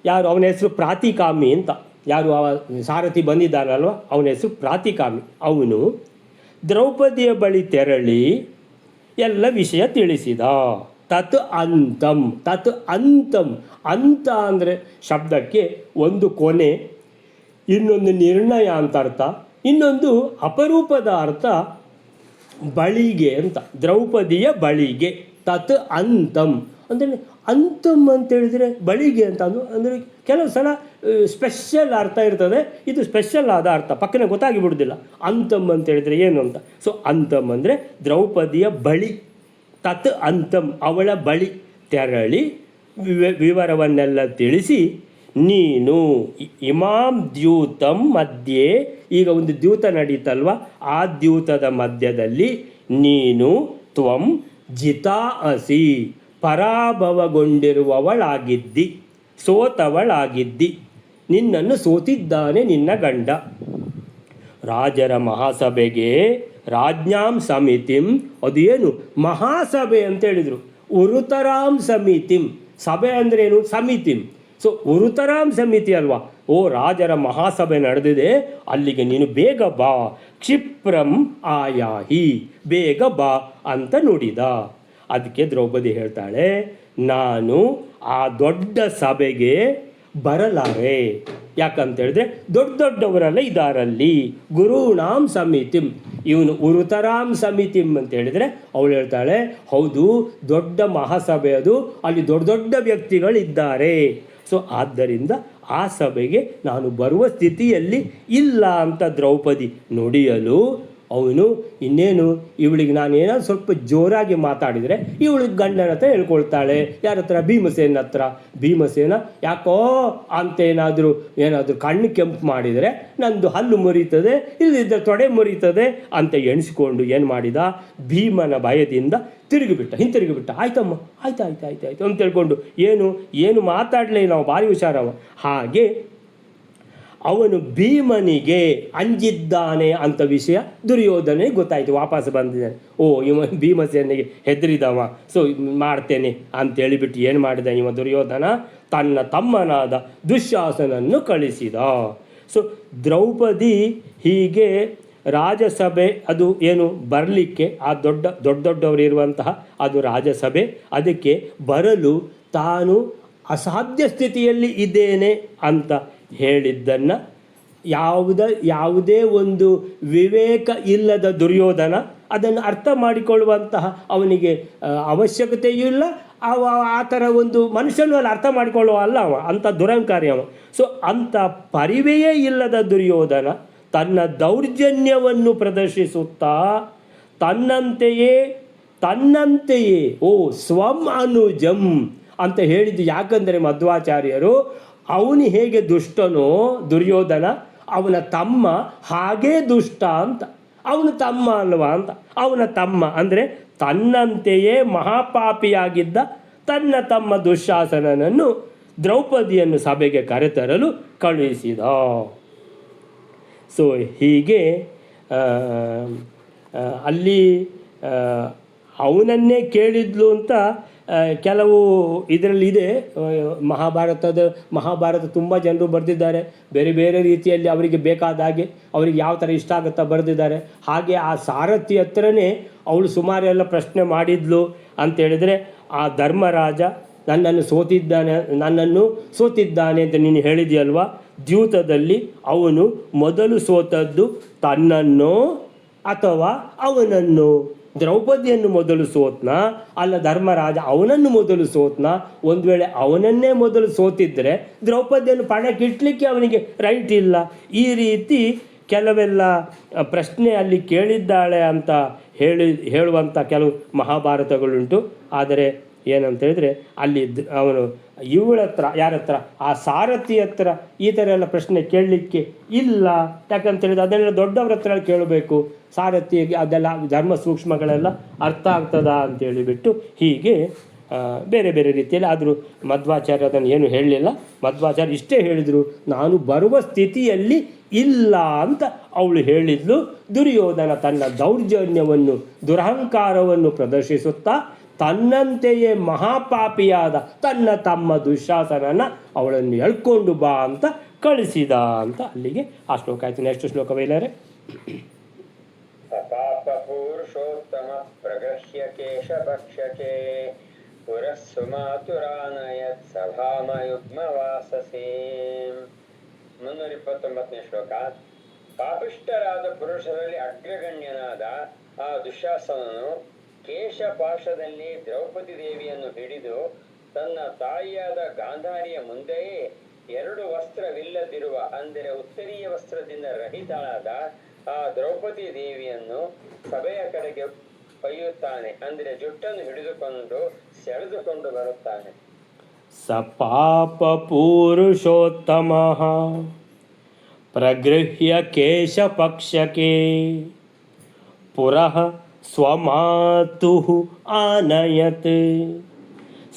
ಯಾರು? ಅವನ ಹೆಸರು ಪ್ರಾತಿಕಾಮಿ ಅಂತ. ಯಾರು? ಸಾರಥಿ ಬಂದಿದ್ದಾನಲ್ವ, ಅವನ ಹೆಸರು ಪ್ರಾತಿಕಾಮಿ. ಅವನು ದ್ರೌಪದಿಯ ಬಳಿ ತೆರಳಿ ಎಲ್ಲ ವಿಷಯ ತಿಳಿಸಿದ. ತತ್ ಅಂತಂ ಅಂತ ಅಂದರೆ ಶಬ್ದಕ್ಕೆ ಒಂದು ಕೊನೆ, ಇನ್ನೊಂದು ನಿರ್ಣಯ ಅಂತ ಅರ್ಥ, ಇನ್ನೊಂದು ಅಪರೂಪದ ಅರ್ಥ ಬಳಿಗೆ ಅಂತ. ದ್ರೌಪದಿಯ ಬಳಿಗೆ. ತತ್ ಅಂತಂ ಅಂದರೆ ಅಂತಂ ಅಂತೇಳಿದರೆ ಬಳಿಗೆ ಅಂತ ಅಂದರೆ ಕೆಲವು ಸಲ ಸ್ಪೆಷಲ್ ಅರ್ಥ ಇರ್ತದೆ, ಇದು ಸ್ಪೆಷಲ್ ಆದ ಅರ್ಥ ಪಕ್ಕನೆ ಗೊತ್ತಾಗಿ ಬಿಡೋದಿಲ್ಲ. ಅಂತಂ ಅಂತೇಳಿದರೆ ಏನು ಅಂತ. ಅಂತಂ ಅಂದರೆ ದ್ರೌಪದಿಯ ಬಳಿ. ತತ್ ಅಂತಂ, ಅವಳ ಬಳಿ ತೆರಳಿ ವಿವರವನ್ನೆಲ್ಲ ತಿಳಿಸಿ, ನೀನು ಇಮಾಂ ದ್ಯೂತಂ ಮಧ್ಯೆ, ಈಗ ಒಂದು ದ್ಯೂತ ನಡೀತಲ್ವ, ಆ ದ್ಯೂತದ ಮಧ್ಯದಲ್ಲಿ ನೀನು ತ್ವಂ ಜಿತಾ ಅಸಿ, ಪರಾಭವಗೊಂಡಿರುವವಳಾಗಿದ್ದಿ, ಸೋತವಳಾಗಿದ್ದಿ. ನಿನ್ನನ್ನು ಸೋತಿದ್ದಾನೆ ನಿನ್ನ ಗಂಡ. ರಾಜರ ಮಹಾಸಭೆಗೆ ರಾಜ್ಞಾಂ ಸಮಿತಿಂ, ಅದು ಏನು ಮಹಾಸಭೆ ಅಂತ ಹೇಳಿದರು. ಉರುತರಾಂ ಸಮಿತಿಂ, ಸಭೆ ಅಂದ್ರೇನು? ಸಮಿತಿಂ. ಉರುತರಾಂ ಸಮಿತಿ ಅಲ್ವಾ, ಓ ರಾಜರ ಮಹಾಸಭೆ ನಡೆದಿದೆ, ಅಲ್ಲಿಗೆ ನೀನು ಬೇಗ ಬಾ, ಕ್ಷಿಪ್ರಂ ಆಯಾಹಿ, ಬೇಗ ಬಾ ಅಂತ ನುಡಿದ. ಅದಕ್ಕೆ ದ್ರೌಪದಿ ಹೇಳ್ತಾಳೆ, ನಾನು ಆ ದೊಡ್ಡ ಸಭೆಗೆ ಬರಲಾರೆ. ಯಾಕಂತೇಳಿದ್ರೆ ದೊಡ್ಡ ದೊಡ್ಡವರೆಲ್ಲ ಇದಾರಲ್ಲಿ. ಗುರುಣಾಂ ಸಮಿತಿಂ, ಇವನು ಉರುತರಾಂ ಸಮಿತಿಂ ಅಂತ ಹೇಳಿದರೆ ಅವಳು ಹೇಳ್ತಾಳೆ, ಹೌದು ದೊಡ್ಡ ಮಹಾಸಭೆ ಅದು, ಅಲ್ಲಿ ದೊಡ್ಡ ದೊಡ್ಡ ವ್ಯಕ್ತಿಗಳಿದ್ದಾರೆ. ಸೊ ಆದ್ದರಿಂದ ಆ ಸಭೆಗೆ ನಾನು ಬರುವ ಸ್ಥಿತಿಯಲ್ಲಿ ಇಲ್ಲ ಅಂತ ದ್ರೌಪದಿ ನುಡಿಯಲು ಅವನು ಇನ್ನೇನು ಇವಳಿಗೆ ನಾನು ಏನಾದ್ರು ಸ್ವಲ್ಪ ಜೋರಾಗಿ ಮಾತಾಡಿದರೆ ಇವಳಿಗೆ ಗಂಡನ ಹತ್ರ ಹೇಳ್ಕೊಳ್ತಾಳೆ. ಯಾರ ಹತ್ರ? ಭೀಮಸೇನ ಹತ್ರ. ಭೀಮಸೇನ ಯಾಕೋ ಅಂತ ಏನಾದರೂ ಕಣ್ಣು ಕೆಂಪು ಮಾಡಿದರೆ ನಂದು ಹಲ್ಲು ಮುರಿತದೆ, ಇಲ್ಲದಿದ್ದರೆ ತೊಡೆ ಮುರಿತದೆ ಅಂತ ಎಣಿಸ್ಕೊಂಡು ಏನು ಮಾಡಿದ, ಭೀಮನ ಭಯದಿಂದ ಹಿಂತಿರುಗಿಬಿಟ್ಟ. ಆಯ್ತಮ್ಮ, ಆಯ್ತು ಅಂತ ಹೇಳ್ಕೊಂಡು ಏನು ಮಾತಾಡಲೇ ನಾವು, ಭಾರಿ ಹುಷಾರವ. ಹಾಗೆ ಅವನು ಭೀಮನಿಗೆ ಅಂಜಿದ್ದಾನೆ ಅಂತ ವಿಷಯ ದುರ್ಯೋಧನಿಗೆ ಗೊತ್ತಾಯಿತು. ವಾಪಸ್ ಬಂದಿದ್ದಾನೆ, ಇವ ಭೀಮಸೇನಿಗೆ ಹೆದರಿದವ, ಸೊ ಮಾಡ್ತೇನೆ ಅಂತೇಳಿಬಿಟ್ಟು ಏನು ಮಾಡಿದ ಇವ ದುರ್ಯೋಧನ, ತನ್ನ ತಮ್ಮನಾದ ದುಶ್ಯಾಸನನ್ನು ಕಳಿಸಿದ. ಸೊ ದ್ರೌಪದಿ ಹೀಗೆ ರಾಜಸಭೆ ಅದು ಏನು ಬರಲಿಕ್ಕೆ, ಆ ದೊಡ್ಡವರು ಇರುವಂತಹ ಅದು ರಾಜಸಭೆ, ಅದಕ್ಕೆ ಬರಲು ತಾನು ಅಸಾಧ್ಯ ಸ್ಥಿತಿಯಲ್ಲಿ ಇದ್ದೇನೆ ಅಂತ ಹೇಳಿದ್ದನ್ನು ಯಾವುದೇ ಒಂದು ವಿವೇಕ ಇಲ್ಲದ ದುರ್ಯೋಧನ ಅದನ್ನು ಅರ್ಥ ಮಾಡಿಕೊಳ್ಳುವಂತಹ ಅವನಿಗೆ ಅವಶ್ಯಕತೆಯೂ ಇಲ್ಲ. ಆ ಥರ ಒಂದು ಮನುಷ್ಯನು ಅಲ್ಲಿ ಅರ್ಥ ಮಾಡಿಕೊಳ್ಳುವ ಅಲ್ಲ ಅವ, ಅಂಥ ದುರಂಕಾರಿ ಅವ. ಸೊ ಅಂಥ ಪರಿವೆಯೇ ಇಲ್ಲದ ದುರ್ಯೋಧನ ತನ್ನ ದೌರ್ಜನ್ಯವನ್ನು ಪ್ರದರ್ಶಿಸುತ್ತಾ ತನ್ನಂತೆಯೇ ಸ್ವಂ ಅನುಜಂ ಅಂತ ಹೇಳಿದ್ದು. ಯಾಕಂದರೆ ಮಧ್ವಾಚಾರ್ಯರು ಅವನು ಹೇಗೆ ದುಷ್ಟನೋ ದುರ್ಯೋಧನ, ಅವನ ತಮ್ಮ ಹಾಗೇ ದುಷ್ಟ ಅಂತ. ಅವನ ತಮ್ಮ ಅಲ್ವಾ ಅಂತ. ಅವನ ತಮ್ಮ ಅಂದರೆ ತನ್ನಂತೆಯೇ ಮಹಾಪಾಪಿಯಾಗಿದ್ದ ತನ್ನ ತಮ್ಮ ದುಶ್ಯಾಸನನನ್ನು ದ್ರೌಪದಿಯನ್ನು ಸಭೆಗೆ ಕರೆತರಲು ಕಳುಹಿಸಿದ. ಸೊ ಹೀಗೆ ಅಲ್ಲಿ ಅವನನ್ನೇ ಕೇಳಿದ್ಲು ಅಂತ ಕೆಲವು ಇದರಲ್ಲಿ ಇದೆ. ಮಹಾಭಾರತ ತುಂಬ ಜನರು ಬರೆದಿದ್ದಾರೆ, ಬೇರೆ ಬೇರೆ ರೀತಿಯಲ್ಲಿ ಅವರಿಗೆ ಬೇಕಾದ ಹಾಗೆ ಅವರಿಗೆ ಯಾವ ಥರ ಇಷ್ಟ ಆಗುತ್ತಾ ಬರೆದಿದ್ದಾರೆ. ಹಾಗೆ ಆ ಸಾರಥಿ ಹತ್ರನೇ ಅವಳು ಸುಮಾರೆಲ್ಲ ಪ್ರಶ್ನೆ ಮಾಡಿದ್ಲು ಅಂತೇಳಿದರೆ, ಆ ಧರ್ಮರಾಜ ನನ್ನನ್ನು ಸೋತಿದ್ದಾನೆ ಅಂತ ನೀನು ಹೇಳಿದೆಯಲ್ವಾ, ದ್ಯೂತದಲ್ಲಿ ಅವನು ಮೊದಲು ಸೋತದ್ದು ತನ್ನನ್ನು ಅಥವಾ ಅವನನ್ನು? ದ್ರೌಪದಿಯನ್ನು ಮೊದಲು ಸೋತ್ನ ಅಲ್ಲ ಧರ್ಮರಾಜ ಅವನನ್ನು ಮೊದಲು ಸೋತ್ನ? ಒಂದು ವೇಳೆ ಅವನನ್ನೇ ಮೊದಲು ಸೋತಿದ್ದರೆ ದ್ರೌಪದಿಯನ್ನು ಪಣಕ್ಕಿಟ್ಲಿಕ್ಕೆ ಅವನಿಗೆ ರೈಟ್ ಇಲ್ಲ. ಈ ರೀತಿ ಕೆಲವೆಲ್ಲ ಪ್ರಶ್ನೆ ಅಲ್ಲಿ ಕೇಳಿದ್ದಾಳೆ ಅಂತ ಹೇಳುವಂಥ ಕೆಲವು ಮಹಾಭಾರತಗಳುಂಟು. ಆದರೆ ಏನಂತ ಹೇಳಿದರೆ ಅಲ್ಲಿ ಅವನು ಇವಳ ಹತ್ರ, ಯಾರ ಹತ್ರ? ಆ ಸಾರಥಿ ಹತ್ರ ಈ ಥರ ಎಲ್ಲ ಪ್ರಶ್ನೆ ಕೇಳಲಿಕ್ಕೆ ಇಲ್ಲ. ಯಾಕಂತೇಳಿದ್ರೆ ಅದನ್ನೆಲ್ಲ ದೊಡ್ಡವ್ರ ಹತ್ರ ಕೇಳಬೇಕು. ಸಾರಥಿಗೆ ಅದೆಲ್ಲ ಧರ್ಮ ಸೂಕ್ಷ್ಮಗಳೆಲ್ಲ ಅರ್ಥ ಆಗ್ತದ ಅಂತೇಳಿಬಿಟ್ಟು ಹೀಗೆ ಬೇರೆ ಬೇರೆ ರೀತಿಯಲ್ಲಿ. ಆದರೂ ಮಧ್ವಾಚಾರ್ಯ ಅದನ್ನು ಏನು ಹೇಳಲಿಲ್ಲ. ಮಧ್ವಾಚಾರ್ಯ ಇಷ್ಟೇ ಹೇಳಿದರು, ನಾನು ಬರುವ ಸ್ಥಿತಿಯಲ್ಲಿ ಇಲ್ಲ ಅಂತ ಅವಳು ಹೇಳಿದ್ಲು. ದುರ್ಯೋಧನ ತನ್ನ ದೌರ್ಜನ್ಯವನ್ನು ದುರಹಂಕಾರವನ್ನು ಪ್ರದರ್ಶಿಸುತ್ತಾ ತನ್ನಂತೆಯೇ ಮಹಾಪಾಪಿಯಾದ ತನ್ನ ತಮ್ಮ ದುಶ್ಯಾಸನನ ಅವಳನ್ನು ಎಳ್ಕೊಂಡು ಬಾ ಅಂತ ಕಳಿಸಿದ ಅಂತ ಅಲ್ಲಿಗೆ ಆ ಶ್ಲೋಕ ಆಯಿತು. ನೆಕ್ಸ್ಟ್ ಶ್ಲೋಕ ಬೈಲಾರೆ. ಪಾಪ ಪುರುಷೋತ್ತಮ ಪ್ರಗರ್ಹ್ಯ ಕೇಶಭಕ್ಷಕೆ ಪುರಸ್ಸು ಮಾತುರಾನಯತ್ ಸಭಾಮಯುಗ್ಮ ವಾಸಸೇ. 329ನೇ ಶ್ಲೋಕ. ಪಾಪಿಷ್ಠರಾದ ಪುರುಷರಲ್ಲಿ ಅಗ್ರಗಣ್ಯನಾದ ಆ ದುಶ್ಯಾಸನನು ಕೇಶಪಾಶದಲ್ಲಿ ದ್ರೌಪದಿ ದೇವಿಯನ್ನು ಹಿಡಿದು ತನ್ನ ತಾಯಿಯಾದ ಗಾಂಧಾರಿಯ ಮುಂದೆಯೇ 2 ವಸ್ತ್ರವಿಲ್ಲದಿರುವ, ಅಂದರೆ ಉತ್ತರೀಯ ವಸ್ತ್ರದಿಂದ ರಹಿತಳಾದ ಆ ದ್ರೌಪದಿ ದೇವಿಯನ್ನು ಸಭೆಯ ಕಡೆಗೆ ಒಯ್ಯುತ್ತಾನೆ. ಅಂದರೆ ಜುಟ್ಟನ್ನು ಹಿಡಿದುಕೊಂಡು ಸೆಳೆದುಕೊಂಡು ಬರುತ್ತಾನೆ. ಸ ಪಾಪ ಪುರುಷೋತ್ತಮ ಪ್ರಗೃಹ್ಯ ಕೇಶಪಕ್ಷಕೆ ಪುರಃ ಸ್ವಮಾತು ಆನಯತ್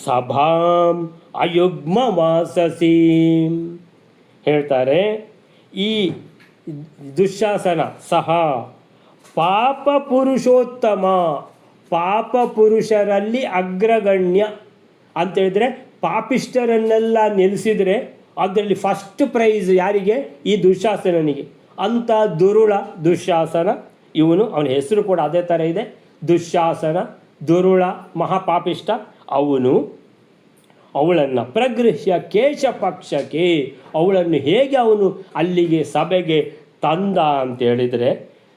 ಸಭಾಂ ಅಯುಗ್ಮ ವಾಸಸೀಂ. ಹೇಳ್ತಾರೆ, ಈ ದುಶ್ಯಾಸನ ಸಹ ಪಾಪ ಪುರುಷೋತ್ತಮ, ಪಾಪ ಪುರುಷರಲ್ಲಿ ಅಗ್ರಗಣ್ಯ ಅಂತೇಳಿದರೆ ಪಾಪಿಷ್ಠರನ್ನೆಲ್ಲ ನಿಲ್ಲಿಸಿದರೆ ಅದರಲ್ಲಿ ಫಸ್ಟ್ ಪ್ರೈಸ್ ಯಾರಿಗೆ? ಈ ದುಶ್ಯಾಸನನಿಗೆ. ಅಂಥ ದುರುಳ ದುಶ್ಯಾಸನ ಇವನು, ಅವನ ಹೆಸರು ಕೂಡ ಅದೇ ಥರ ಇದೆ, ದುಶ್ಯಾಸನ, ದುರುಳ, ಮಹಾಪಾಪಿಷ್ಟ. ಅವಳನ್ನು ಪ್ರಗೃಹ್ಯ ಕೇಶಪಕ್ಷಕ್ಕೆ, ಅವಳನ್ನು ಹೇಗೆ ಅವನು ಅಲ್ಲಿಗೆ ಸಭೆಗೆ ತಂದ ಅಂತ ಹೇಳಿದರೆ,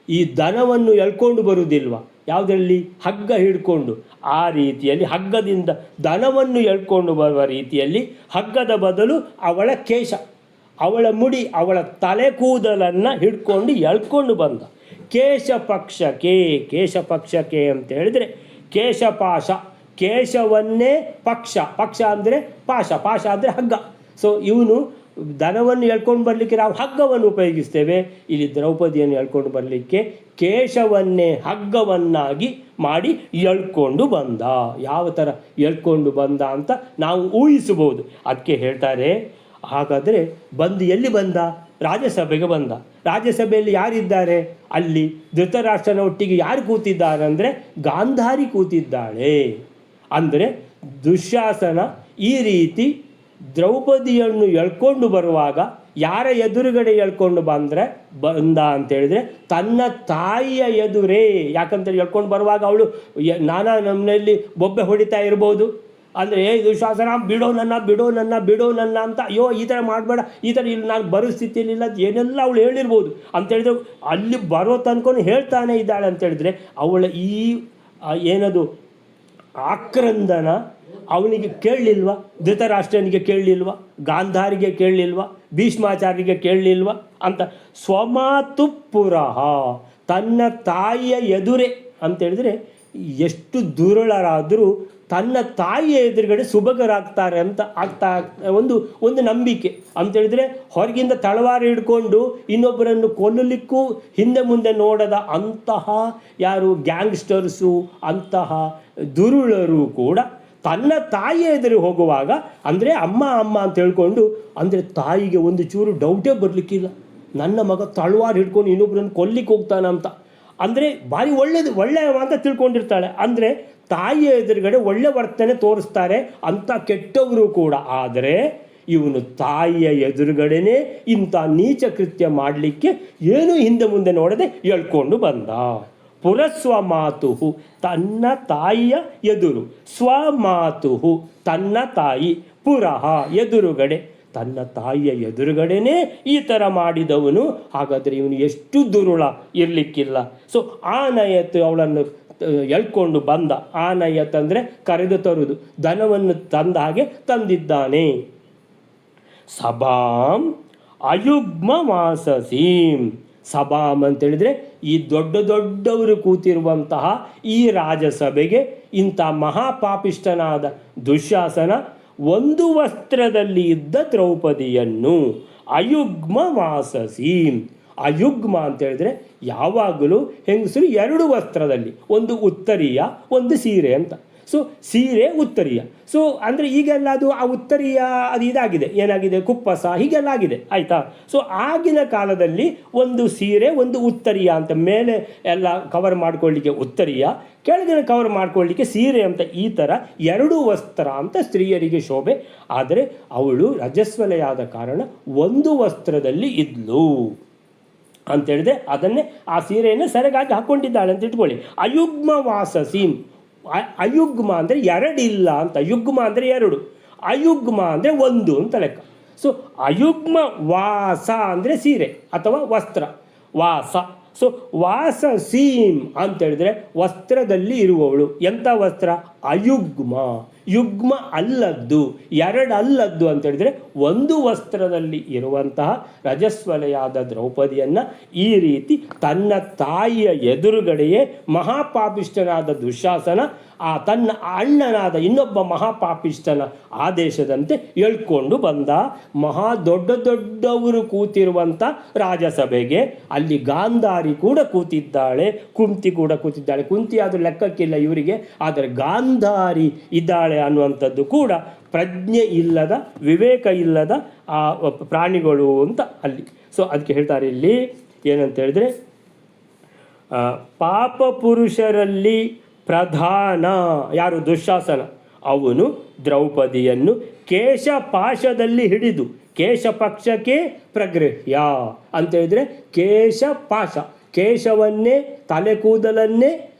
ಈ ದನವನ್ನು ಎಳ್ಕೊಂಡು ಬರುವುದಿಲ್ವ, ಯಾವುದರಲ್ಲಿ? ಹಗ್ಗ ಹಿಡ್ಕೊಂಡು, ಆ ರೀತಿಯಲ್ಲಿ ಹಗ್ಗದಿಂದ ದನವನ್ನು ಎಳ್ಕೊಂಡು ಬರುವ ರೀತಿಯಲ್ಲಿ ಹಗ್ಗದ ಬದಲು ಅವಳ ಕೇಶ, ಅವಳ ಮುಡಿ, ಅವಳ ತಲೆ ಕೂದಲನ್ನು ಹಿಡ್ಕೊಂಡು ಎಳ್ಕೊಂಡು ಬಂದ. ಕೇಶಪಕ್ಷಕ್ಕೆ, ಕೇಶಪಕ್ಷಕ್ಕೆ ಅಂತ ಹೇಳಿದರೆ ಕೇಶಪಾಶ, ಕೇಶವನ್ನೇ ಪಕ್ಷ, ಪಕ್ಷ ಅಂದರೆ ಪಾಶ, ಪಾಶ ಅಂದರೆ ಹಗ್ಗ. ಸೊ ಇವನು ದನವನ್ನು ಎಳ್ಕೊಂಡು ಬರಲಿಕ್ಕೆ ನಾವು ಹಗ್ಗವನ್ನು ಉಪಯೋಗಿಸ್ತೇವೆ, ಇಲ್ಲಿ ದ್ರೌಪದಿಯನ್ನು ಎಳ್ಕೊಂಡು ಬರಲಿಕ್ಕೆ ಕೇಶವನ್ನೇ ಹಗ್ಗವನ್ನಾಗಿ ಮಾಡಿ ಎಳ್ಕೊಂಡು ಬಂದ. ಯಾವ ಥರ ಎಳ್ಕೊಂಡು ಬಂದ ಅಂತ ನಾವು ಊಹಿಸಬಹುದು. ಅದಕ್ಕೆ ಹೇಳ್ತಾರೆ, ಹಾಗಾದರೆ ಬಂದು ಎಲ್ಲಿ ಬಂದ? ರಾಜ್ಯಸಭೆಗೆ ಬಂದ. ರಾಜ್ಯಸಭೆಯಲ್ಲಿ ಯಾರಿದ್ದಾರೆ? ಅಲ್ಲಿ ಧೃತರಾಷ್ಟ್ರನ ಒಟ್ಟಿಗೆ ಯಾರು ಕೂತಿದ್ದಾರೆ ಅಂದರೆ ಗಾಂಧಾರಿ ಕೂತಿದ್ದಾಳೆ. ಅಂದರೆ ದುಶ್ಯಾಸನ ಈ ರೀತಿ ದ್ರೌಪದಿಯನ್ನು ಎಳ್ಕೊಂಡು ಬರುವಾಗ ಯಾರ ಎದುರುಗಡೆ ಎಳ್ಕೊಂಡು ಬಂದ ಅಂತೇಳಿದರೆ ತನ್ನ ತಾಯಿಯ ಎದುರೇ. ಯಾಕಂತೇಳಿ ಎಳ್ಕೊಂಡು ಬರುವಾಗ ಅವಳು ನಾನಾ ನಮ್ಮನೆಯಲ್ಲಿ ಬೊಬ್ಬೆ ಹೊಡಿತಾ ಇರ್ಬೋದು. ಅಂದರೆ ದುಶ್ಯಾಸನ ಬಿಡೋ ನನ್ನ ಅಂತ, ಅಯ್ಯೋ ಈ ಥರ ಮಾಡಬೇಡ, ಈ ಥರ ಇಲ್ಲಿ ನಾನು ಬರೋ ಸ್ಥಿತಿಯಲ್ಲಿಲ್ಲ, ಏನೆಲ್ಲ ಅವಳು ಹೇಳಿರ್ಬೋದು. ಅಂತೇಳಿದ್ರೆ ಅಲ್ಲಿ ಬರೋ ತನಕ ಹೇಳ್ತಾನೆ ಇದ್ದಾಳೆ ಅಂತೇಳಿದರೆ ಅವಳ ಈ ಏನದು ಆಕ್ರಂದನ ಅವನಿಗೆ ಕೇಳಲಿಲ್ವ? ಧೃತರಾಷ್ಟ್ರನಿಗೆ ಕೇಳಲಿಲ್ವ? ಗಾಂಧಾರಿಗೆ ಕೇಳಲಿಲ್ವ? ಭೀಷ್ಮಾಚಾರ್ಯರಿಗೆ ಕೇಳಲಿಲ್ವ ಅಂತ. ಸ್ವಮಾತು ಪುರಃ, ತನ್ನ ತಾಯಿಯ ಎದುರೇ ಅಂತೇಳಿದರೆ ಎಷ್ಟು ದುರುಳರಾದರೂ ತನ್ನ ತಾಯಿಯ ಎದುರುಗಡೆ ಸುಭಗರಾಗ್ತಾರೆ ಅಂತ ಒಂದು ನಂಬಿಕೆ ಅಂತೇಳಿದರೆ, ಹೊರಗಿಂದ ತಳವಾರ ಹಿಡ್ಕೊಂಡು ಇನ್ನೊಬ್ಬರನ್ನು ಕೊಲ್ಲಲಿಕ್ಕೂ ಹಿಂದೆ ಮುಂದೆ ನೋಡದ ಅಂತಹ ಯಾರು ಗ್ಯಾಂಗ್ಸ್ಟರ್ಸು, ಅಂತಹ ದುರುಳರು ಕೂಡ ತನ್ನ ತಾಯಿಯ ಎದುರು ಹೋಗುವಾಗ ಅಂದರೆ ಅಮ್ಮ ಅಂತ ಹೇಳ್ಕೊಂಡು, ಅಂದರೆ ತಾಯಿಗೆ ಒಂದು ಚೂರು ಡೌಟೇ ಬರಲಿಕ್ಕಿಲ್ಲ, ನನ್ನ ಮಗ ತಳವಾರ ಹಿಡ್ಕೊಂಡು ಇನ್ನೊಬ್ಬರನ್ನು ಕೊಲ್ಲಿಕ್ಕೆ ಹೋಗ್ತಾನೆ ಅಂತ. ಅಂದರೆ ಭಾರಿ ಒಳ್ಳೆಯ ಅಂತ ತಿಳ್ಕೊಂಡಿರ್ತಾಳೆ. ಅಂದರೆ ತಾಯಿಯ ಎದುರುಗಡೆ ಒಳ್ಳೆ ವರ್ತನೆ ತೋರಿಸ್ತಾರೆ ಅಂಥ ಕೆಟ್ಟವರು ಕೂಡ. ಆದರೆ ಇವನು ತಾಯಿಯ ಎದುರುಗಡೆನೇ ಇಂಥ ನೀಚ ಕೃತ್ಯ ಮಾಡಲಿಕ್ಕೆ ಏನೂ ಹಿಂದೆ ಮುಂದೆ ನೋಡದೆ ಹೇಳ್ಕೊಂಡು ಬಂದ. ಪುರಸ್ವಮಾತು, ತನ್ನ ತಾಯಿಯ ಎದುರು, ಸ್ವಮಾತು ತನ್ನ ತಾಯಿ, ಪುರಃ ಎದುರುಗಡೆ, ತನ್ನ ತಾಯಿಯ ಎದುರುಗಡೆನೇ ಈ ಥರ ಮಾಡಿದವನು. ಹಾಗಾದರೆ ಇವನು ಎಷ್ಟು ದುರುಳ ಇರಲಿಕ್ಕಿಲ್ಲ. ಸೊ ಆನಯತ್ ಅವಳನ್ನು ಎಳ್ಕೊಂಡು ಬಂದ. ಆನಯತ್ ಅಂದರೆ ಕರೆದು ತರುವುದು, ದನವನ್ನು ತಂದ ಹಾಗೆ ತಂದಿದ್ದಾನೆ. ಸಭಾಂ ಅಯುಗ್ಮ ವಾಸಸೀಂ, ಸಭಾಂ ಅಂತೇಳಿದರೆ ಈ ದೊಡ್ಡವರು ಕೂತಿರುವಂತಹ ಈ ರಾಜಸಭೆಗೆ ಇಂಥ ಮಹಾಪಾಪಿಷ್ಟನಾದ ದುಶ್ಯಾಸನ ಒಂದು ವಸ್ತ್ರದಲ್ಲಿ ಇದ್ದ ದ್ರೌಪದಿಯನ್ನು ಅಯುಗ್ಮ ವಾಸಸೀಂ. ಅಯುಗ್ಮ ಅಂತೇಳಿದರೆ ಯಾವಾಗಲೂ ಹೆಂಗಸರು ಎರಡು ವಸ್ತ್ರದಲ್ಲಿ, ಒಂದು ಉತ್ತರೀಯ ಒಂದು ಸೀರೆ ಅಂತ. ಸೊ ಸೀರೆ ಉತ್ತರೀಯ. ಸೊ ಅಂದರೆ ಈಗೆಲ್ಲ ಅದು ಆ ಉತ್ತರೀಯ ಅದು ಇದಾಗಿದೆ, ಏನಾಗಿದೆ, ಕುಪ್ಪಸ ಹೀಗೆಲ್ಲ ಆಗಿದೆ, ಆಯಿತಾ. ಸೊ ಆಗಿನ ಕಾಲದಲ್ಲಿ ಒಂದು ಸೀರೆ ಒಂದು ಉತ್ತರೀಯ ಅಂತ, ಮೇಲೆ ಎಲ್ಲ ಕವರ್ ಮಾಡ್ಕೊಳ್ಳಿಕ್ಕೆ ಉತ್ತರೀಯ, ಕೆಳಗಿನ ಕವರ್ ಮಾಡ್ಕೊಳ್ಳಿಕ್ಕೆ ಸೀರೆ ಅಂತ, ಈ ಥರ ಎರಡು ವಸ್ತ್ರ ಅಂತ ಸ್ತ್ರೀಯರಿಗೆ ಶೋಭೆ. ಆದರೆ ಅವಳು ರಜಸ್ವಲೆಯಾದ ಕಾರಣ ಒಂದು ವಸ್ತ್ರದಲ್ಲಿ ಇದ್ಲು ಅಂತೇಳಿದೆ. ಅದನ್ನೇ ಆ ಸೀರೆಯನ್ನು ಸರಿಗಾಗಿ ಹಾಕ್ಕೊಂಡಿದ್ದಾಳೆ ಅಂತ ಇಟ್ಕೊಳ್ಳಿ. ಅಯುಗ್ಮ ವಾಸಸೀಂ, ಅಯುಗ್ಮ ಅಂದರೆ ಎರಡಿಲ್ಲ ಅಂತ, ಯುಗ್ಮ ಅಂದರೆ ಎರಡು, ಅಯುಗ್ಮ ಅಂದರೆ ಒಂದು ಅಂತ ಲೆಕ್ಕ. ಸೊ ಅಯುಗ್ಮ ವಾಸ ಅಂದರೆ ಸೀರೆ ಅಥವಾ ವಸ್ತ್ರ, ವಾಸ. ಸೊ ವಾಸಸೀಂ ಅಂತೇಳಿದರೆ ವಸ್ತ್ರದಲ್ಲಿ ಇರುವವಳು. ಎಂಥ ವಸ್ತ್ರ? ಅಯುಗ್ಮ, ಯುಗ್ಮ ಅಲ್ಲದ್ದು, ಎರಡಲ್ಲದ್ದು ಅಂತೇಳಿದರೆ ಒಂದು ವಸ್ತ್ರದಲ್ಲಿ ಇರುವಂತಹ ರಜಸ್ವಲೆಯಾದ ದ್ರೌಪದಿಯನ್ನು ಈ ರೀತಿ ತನ್ನ ತಾಯಿಯ ಎದುರುಗಡೆಯೇ ಮಹಾಪಾಪಿಷ್ಟನಾದ ದುಶ್ಯಾಸನ ತನ್ನ ಅಣ್ಣನಾದ ಇನ್ನೊಬ್ಬ ಮಹಾಪಾಪಿಷ್ಟನ ಆದೇಶದಂತೆ ಎಳ್ಕೊಂಡು ಬಂದ. ದೊಡ್ಡವರು ಕೂತಿರುವಂಥ ರಾಜಸಭೆಗೆ ಅಲ್ಲಿ ಗಾಂಧಾರಿ ಕೂಡ ಕೂತಿದ್ದಾಳೆ, ಕುಂತಿ ಕೂಡ ಕೂತಿದ್ದಾಳೆ. ಕುಂತಿ ಆದರೂ ಲೆಕ್ಕಕ್ಕಿಲ್ಲ ಇವರಿಗೆ, ಆದರೆ ಗಾಂಧಾರಿ ಇದ್ದಾಳೆ ಅನ್ನುವಂಥದ್ದು ಕೂಡ ಪ್ರಜ್ಞೆ ಇಲ್ಲದ, ವಿವೇಕ ಇಲ್ಲದ ಆ ಪ್ರಾಣಿಗಳು ಅಂತ ಅಲ್ಲಿ. ಸೊ ಅದಕ್ಕೆ ಹೇಳ್ತಾರೆ ಇಲ್ಲಿ ಏನಂತ ಹೇಳಿದ್ರೆ, ಪಾಪ ಪುರುಷರಲ್ಲಿ ಪ್ರಧಾನ ಯಾರು? ದುಶ್ಯಾಸನ. ಅವನು ದ್ರೌಪದಿಯನ್ನು ಕೇಶಪಾಶದಲ್ಲಿ ಹಿಡಿದು, ಕೇಶಪಕ್ಷಕ್ಕೆ ಪ್ರಗೃಹ್ಯ ಅಂತ ಹೇಳಿದರೆ ಕೇಶಪಾಶ, ಕೇಶವನ್ನೇ ತಲೆ ಕೂದಲನ್ನೇ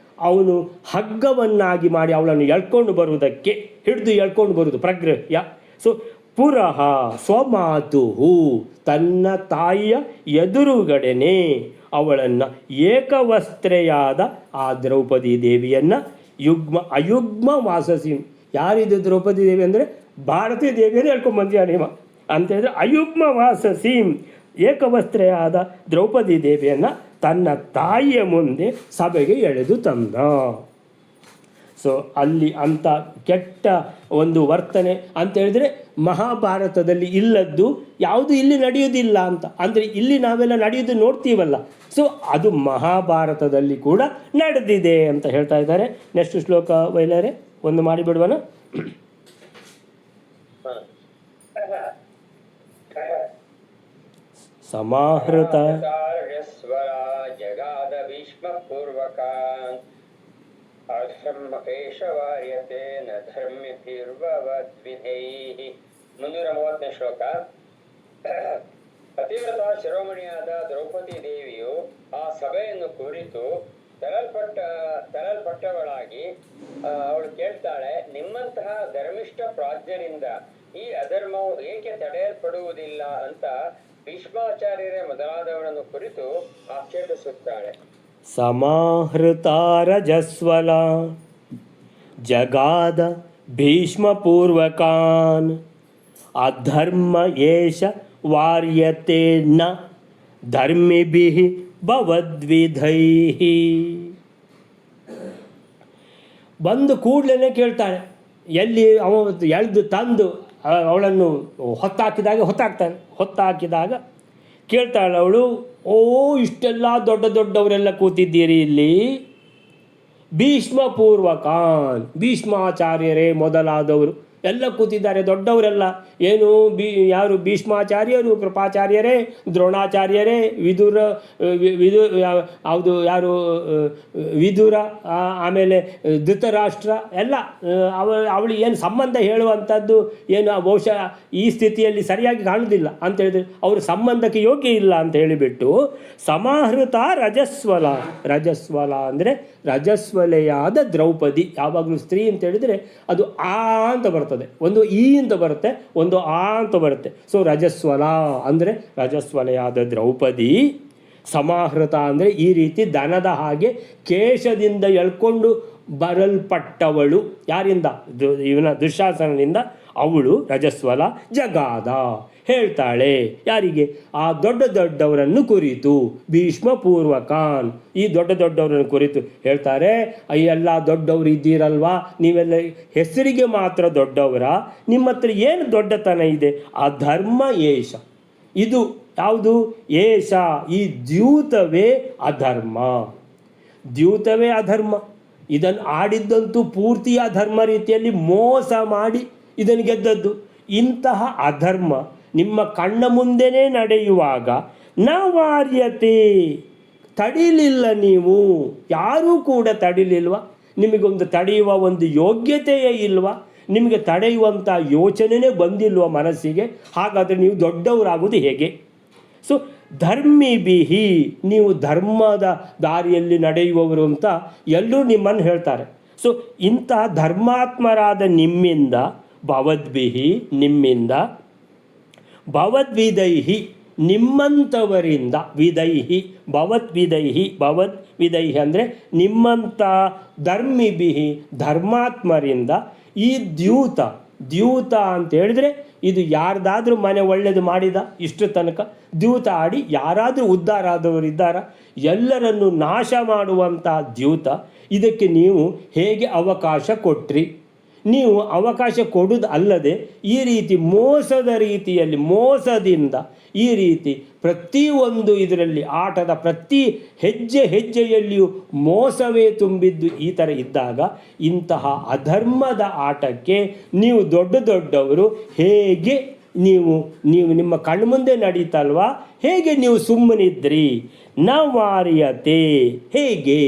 ಅವನು ಹಗ್ಗವನ್ನಾಗಿ ಮಾಡಿ ಅವಳನ್ನು ಎಳ್ಕೊಂಡು ಬರುವುದಕ್ಕೆ, ಹಿಡಿದು ಎಳ್ಕೊಂಡು ಬರುವುದು ಪ್ರಗೃಹ್ಯ. ಸೊ ಪುರಃ ಸ್ವಮಾತುಹು, ತನ್ನ ತಾಯಿಯ ಎದುರುಗಡೆನೆ ಅವಳನ್ನು ಏಕವಸ್ತ್ರೆಯಾದ ಆ ದ್ರೌಪದಿ ದೇವಿಯನ್ನು ಅಯುಗ್ಮ ವಾಸಸಿ. ಯಾರಿದು ದ್ರೌಪದಿ ದೇವಿ ಅಂದರೆ ಭಾರತೀ ದೇವಿಯನ್ನು ಹೇಳ್ಕೊಂಬಂದಿಯ ನಿಮ್ಮ ಅಂತ ಹೇಳಿದ್ರೆ ಅಯುಗ್ಮ ವಾಸಸೀಂ, ಏಕವಸ್ತ್ರೆಯಾದ ದ್ರೌಪದಿ ದೇವಿಯನ್ನು ತನ್ನ ತಾಯಿಯ ಮುಂದೆ ಸಭೆಗೆ ಎಳೆದು ತಂದ. ಸೊ ಅಲ್ಲಿ ಅಂಥ ಕೆಟ್ಟ ಒಂದು ವರ್ತನೆ ಅಂತ ಹೇಳಿದ್ರೆ ಮಹಾಭಾರತದಲ್ಲಿ ಇಲ್ಲದ್ದು ಯಾವುದು ಇಲ್ಲಿ ನಡೆಯೋದಿಲ್ಲ ಅಂತ. ಅಂದರೆ ಇಲ್ಲಿ ನಾವೆಲ್ಲ ನಡೆಯೋದು ನೋಡ್ತೀವಲ್ಲ, ಸೊ ಅದು ಮಹಾಭಾರತದಲ್ಲಿ ಕೂಡ ನಡೆದಿದೆ ಅಂತ ಹೇಳ್ತಾ ಇದ್ದಾರೆ. ನೆಕ್ಸ್ಟ್ ಶ್ಲೋಕ ವೈಲರೆ ಒಂದು ಮಾಡಿಬಿಡುವನ. ಸಮಾಹೃತ ಜಗಾದ ಭೀಷ್ಮ ಪೂರ್ವಕಾನ್ ಅಧರ್ಮಕೇಶವಾರ್ಯತೆ ನ ಧರ್ಮ್ಯತಿರ್ವದ್ವಿಧೈಃ. 330ನೇ ಶ್ಲೋಕ. ಪತಿವ್ರತ ಶಿರೋಮಣಿಯಾದ ದ್ರೌಪದಿ ದೇವಿಯು ಆ ಸಭೆಯನ್ನು ಕುರಿತು ತರಲ್ಪಟ್ಟವಳಾಗಿ ಅವಳು ಕೇಳ್ತಾಳೆ, ನಿಮ್ಮಂತಹ ಧರ್ಮಿಷ್ಠ ಪ್ರಾಜ್ಞರಿಂದ ಈ ಅಧರ್ಮವು ಏಕೆ ತಡೆಯಲ್ಪಡುವುದಿಲ್ಲ ಅಂತ ಭೀಷ್ಮಾಚಾರ್ಯರೇ ಮೊದಲಾದವರನ್ನು ಕುರಿತು ಆಕ್ಷೇಪಿಸುತ್ತಾಳೆ. ಸಮಾಹೃತಾರಜಸ್ವಲ ಜಗಾದ ಭೀಷ್ಮಪೂರ್ವಕಾನ್ ಅಧರ್ಮ ಏಷ ವಾರ್ಯತೆ ನ ಧರ್ಮಿಭಿಃ ಭವದ್ವಿಧೈಃ. ಬಂದು ಕೂಡಲೇ ಕೇಳ್ತಾಳೆ, ಎಲ್ಲಿ ಎಳೆದು ತಂದು ಅವಳನ್ನು ಹೊತ್ತಾಕಿದಾಗ ಕೇಳ್ತಾಳೆ ಅವಳು, ಓ ಇಷ್ಟೆಲ್ಲ ದೊಡ್ಡವರೆಲ್ಲ ಕೂತಿದ್ದೀರಿ ಇಲ್ಲಿ, ಭೀಷ್ಮ ಪೂರ್ವಕಾನ್, ಭೀಷ್ಮಾಚಾರ್ಯರೇ ಮೊದಲಾದವರು ಎಲ್ಲ ಕೂತಿದ್ದಾರೆ, ದೊಡ್ಡವರೆಲ್ಲ. ಏನು ಯಾರು ಭೀಷ್ಮಾಚಾರ್ಯರು, ಕೃಪಾಚಾರ್ಯರೇ, ದ್ರೋಣಾಚಾರ್ಯರೇ, ವಿದುರ, ಆಮೇಲೆ ಧೃತರಾಷ್ಟ್ರ ಎಲ್ಲ ಅವಳು ಏನು ಸಂಬಂಧ ಹೇಳುವಂಥದ್ದು ಏನು ಬಹುಶಃ ಈ ಸ್ಥಿತಿಯಲ್ಲಿ ಸರಿಯಾಗಿ ಕಾಣುವುದಿಲ್ಲ ಅಂತ ಹೇಳಿದ್ರೆ ಅವರು ಸಂಬಂಧಕ್ಕೆ ಯೋಗ್ಯ ಇಲ್ಲ ಅಂತ ಹೇಳಿಬಿಟ್ಟು ಸಮಾಹೃತ ರಜಸ್ವಲ ಅಂದರೆ ರಜಸ್ವಲೆಯಾದ ದ್ರೌಪದಿ. ಯಾವಾಗಲೂ ಸ್ತ್ರೀ ಅಂತ ಹೇಳಿದರೆ ಅದು ಆ ಅಂತ ಬರ್ತದೆ, ಒಂದು ಈ ಅಂತ ಬರುತ್ತೆ, ಒಂದು ಆ ಅಂತ ಬರುತ್ತೆ. ಸೊ ರಜಸ್ವಲ ಅಂದರೆ ರಜಸ್ವಲೆಯಾದ ದ್ರೌಪದಿ. ಸಮಾಹೃತ ಅಂದರೆ ಈ ರೀತಿ ದನದ ಹಾಗೆ ಕೇಶದಿಂದ ಎಳ್ಕೊಂಡು ಬರಲ್ಪಟ್ಟವಳು. ಯಾರಿಂದ? ಇವನ ದುಶ್ಯಾಸನದಿಂದ. ಅವಳು ರಜಸ್ವಲ ಜಗಾದ ಹೇಳ್ತಾಳೆ. ಯಾರಿಗೆ? ಆ ದೊಡ್ಡವರನ್ನು ಕುರಿತು, ಭೀಷ್ಮ ಪೂರ್ವಕಾನ್, ಈ ದೊಡ್ಡವರನ್ನು ಕುರಿತು ಹೇಳ್ತಾರೆ. ಎಲ್ಲ ದೊಡ್ಡವರು ಇದ್ದೀರಲ್ವಾ, ನೀವೆಲ್ಲ ಹೆಸರಿಗೆ ಮಾತ್ರ ದೊಡ್ಡವರ, ನಿಮ್ಮ ಹತ್ರ ಏನು ದೊಡ್ಡತನ ಇದೆ? ಆ ಧರ್ಮ ಏಷ, ಇದು ಯಾವುದು? ಏಷ, ಈ ದ್ಯೂತವೇ ಅಧರ್ಮ. ದ್ಯೂತವೇ ಅಧರ್ಮ. ಇದನ್ನು ಆಡಿದ್ದಂತೂ ಪೂರ್ತಿ ಅಧರ್ಮ ರೀತಿಯಲ್ಲಿ ಮೋಸ ಮಾಡಿ ಇದನ್ನು ಗೆದ್ದದ್ದು. ಇಂತಹ ಅಧರ್ಮ ನಿಮ್ಮ ಕಣ್ಣ ಮುಂದೆನೇ ನಡೆಯುವಾಗ ನವಾರ್ಯತೆ, ತಡಿಲಿಲ್ಲ ನೀವು, ಯಾರೂ ಕೂಡ ತಡಿಲಿಲ್ವ? ನಿಮಗೊಂದು ತಡೆಯುವ ಒಂದು ಯೋಗ್ಯತೆಯೇ ಇಲ್ವ? ನಿಮಗೆ ತಡೆಯುವಂಥ ಯೋಚನೆಯೇ ಬಂದಿಲ್ವ ಮನಸ್ಸಿಗೆ? ಹಾಗಾದರೆ ನೀವು ದೊಡ್ಡವರಾಗುವುದು ಹೇಗೆ? ಸೊ ಧರ್ಮಿಭಿಹಿ, ನೀವು ಧರ್ಮದ ದಾರಿಯಲ್ಲಿ ನಡೆಯುವವರು ಅಂತ ಎಲ್ಲರೂ ನಿಮ್ಮನ್ನು ಹೇಳ್ತಾರೆ. ಸೊ ಇಂತಹ ಧರ್ಮಾತ್ಮರಾದ ನಿಮ್ಮಿಂದ, ಭವದ್ಭಿಹಿ ನಿಮ್ಮಿಂದ, ಭವದ್ವಿಧೈಹಿ ನಿಮ್ಮಂಥವರಿಂದ, ವಿಧೈಹಿ ಭವದ್ವಿಧೈಹಿ ಅಂದರೆ ನಿಮ್ಮಂಥ ಧರ್ಮಿಭಿಹಿ ಧರ್ಮಾತ್ಮರಿಂದ, ಈ ದ್ಯೂತ ಅಂತ ಹೇಳಿದರೆ ಇದು ಯಾರ್ದಾದ್ರೂ ಮನೆ ಒಳ್ಳೆಯದು ಮಾಡಿದ ಇಷ್ಟು ತನಕ ದ್ಯೂತ ಆಡಿ ಯಾರಾದರೂ ಉದ್ಧಾರ ಆದವರು ಇದ್ದಾರ? ಎಲ್ಲರನ್ನು ನಾಶ ಮಾಡುವಂಥ ದ್ಯೂತ. ಇದಕ್ಕೆ ನೀವು ಹೇಗೆ ಅವಕಾಶ ಕೊಟ್ರಿ? ನೀವು ಅವಕಾಶ ಕೊಡುವುದು ಅಲ್ಲದೆ ಈ ರೀತಿ ಮೋಸದ ರೀತಿಯಲ್ಲಿ, ಮೋಸದಿಂದ ಈ ರೀತಿ ಪ್ರತಿಯೊಂದು ಇದರಲ್ಲಿ ಆಟದ ಪ್ರತಿ ಹೆಜ್ಜೆಯಲ್ಲಿಯೂ ಮೋಸವೇ ತುಂಬಿದ್ದು ಈ ಥರ ಇದ್ದಾಗ ಇಂತಹ ಅಧರ್ಮದ ಆಟಕ್ಕೆ ನೀವು ದೊಡ್ಡವರು ಹೇಗೆ ನೀವು ನಿಮ್ಮ ಕಣ್ಮುಂದೆ ನಡೀತಲ್ವಾ, ಹೇಗೆ ನೀವು ಸುಮ್ಮನಿದ್ರಿ? ನವಾರ್ಯತೆ, ಹೇಗೆ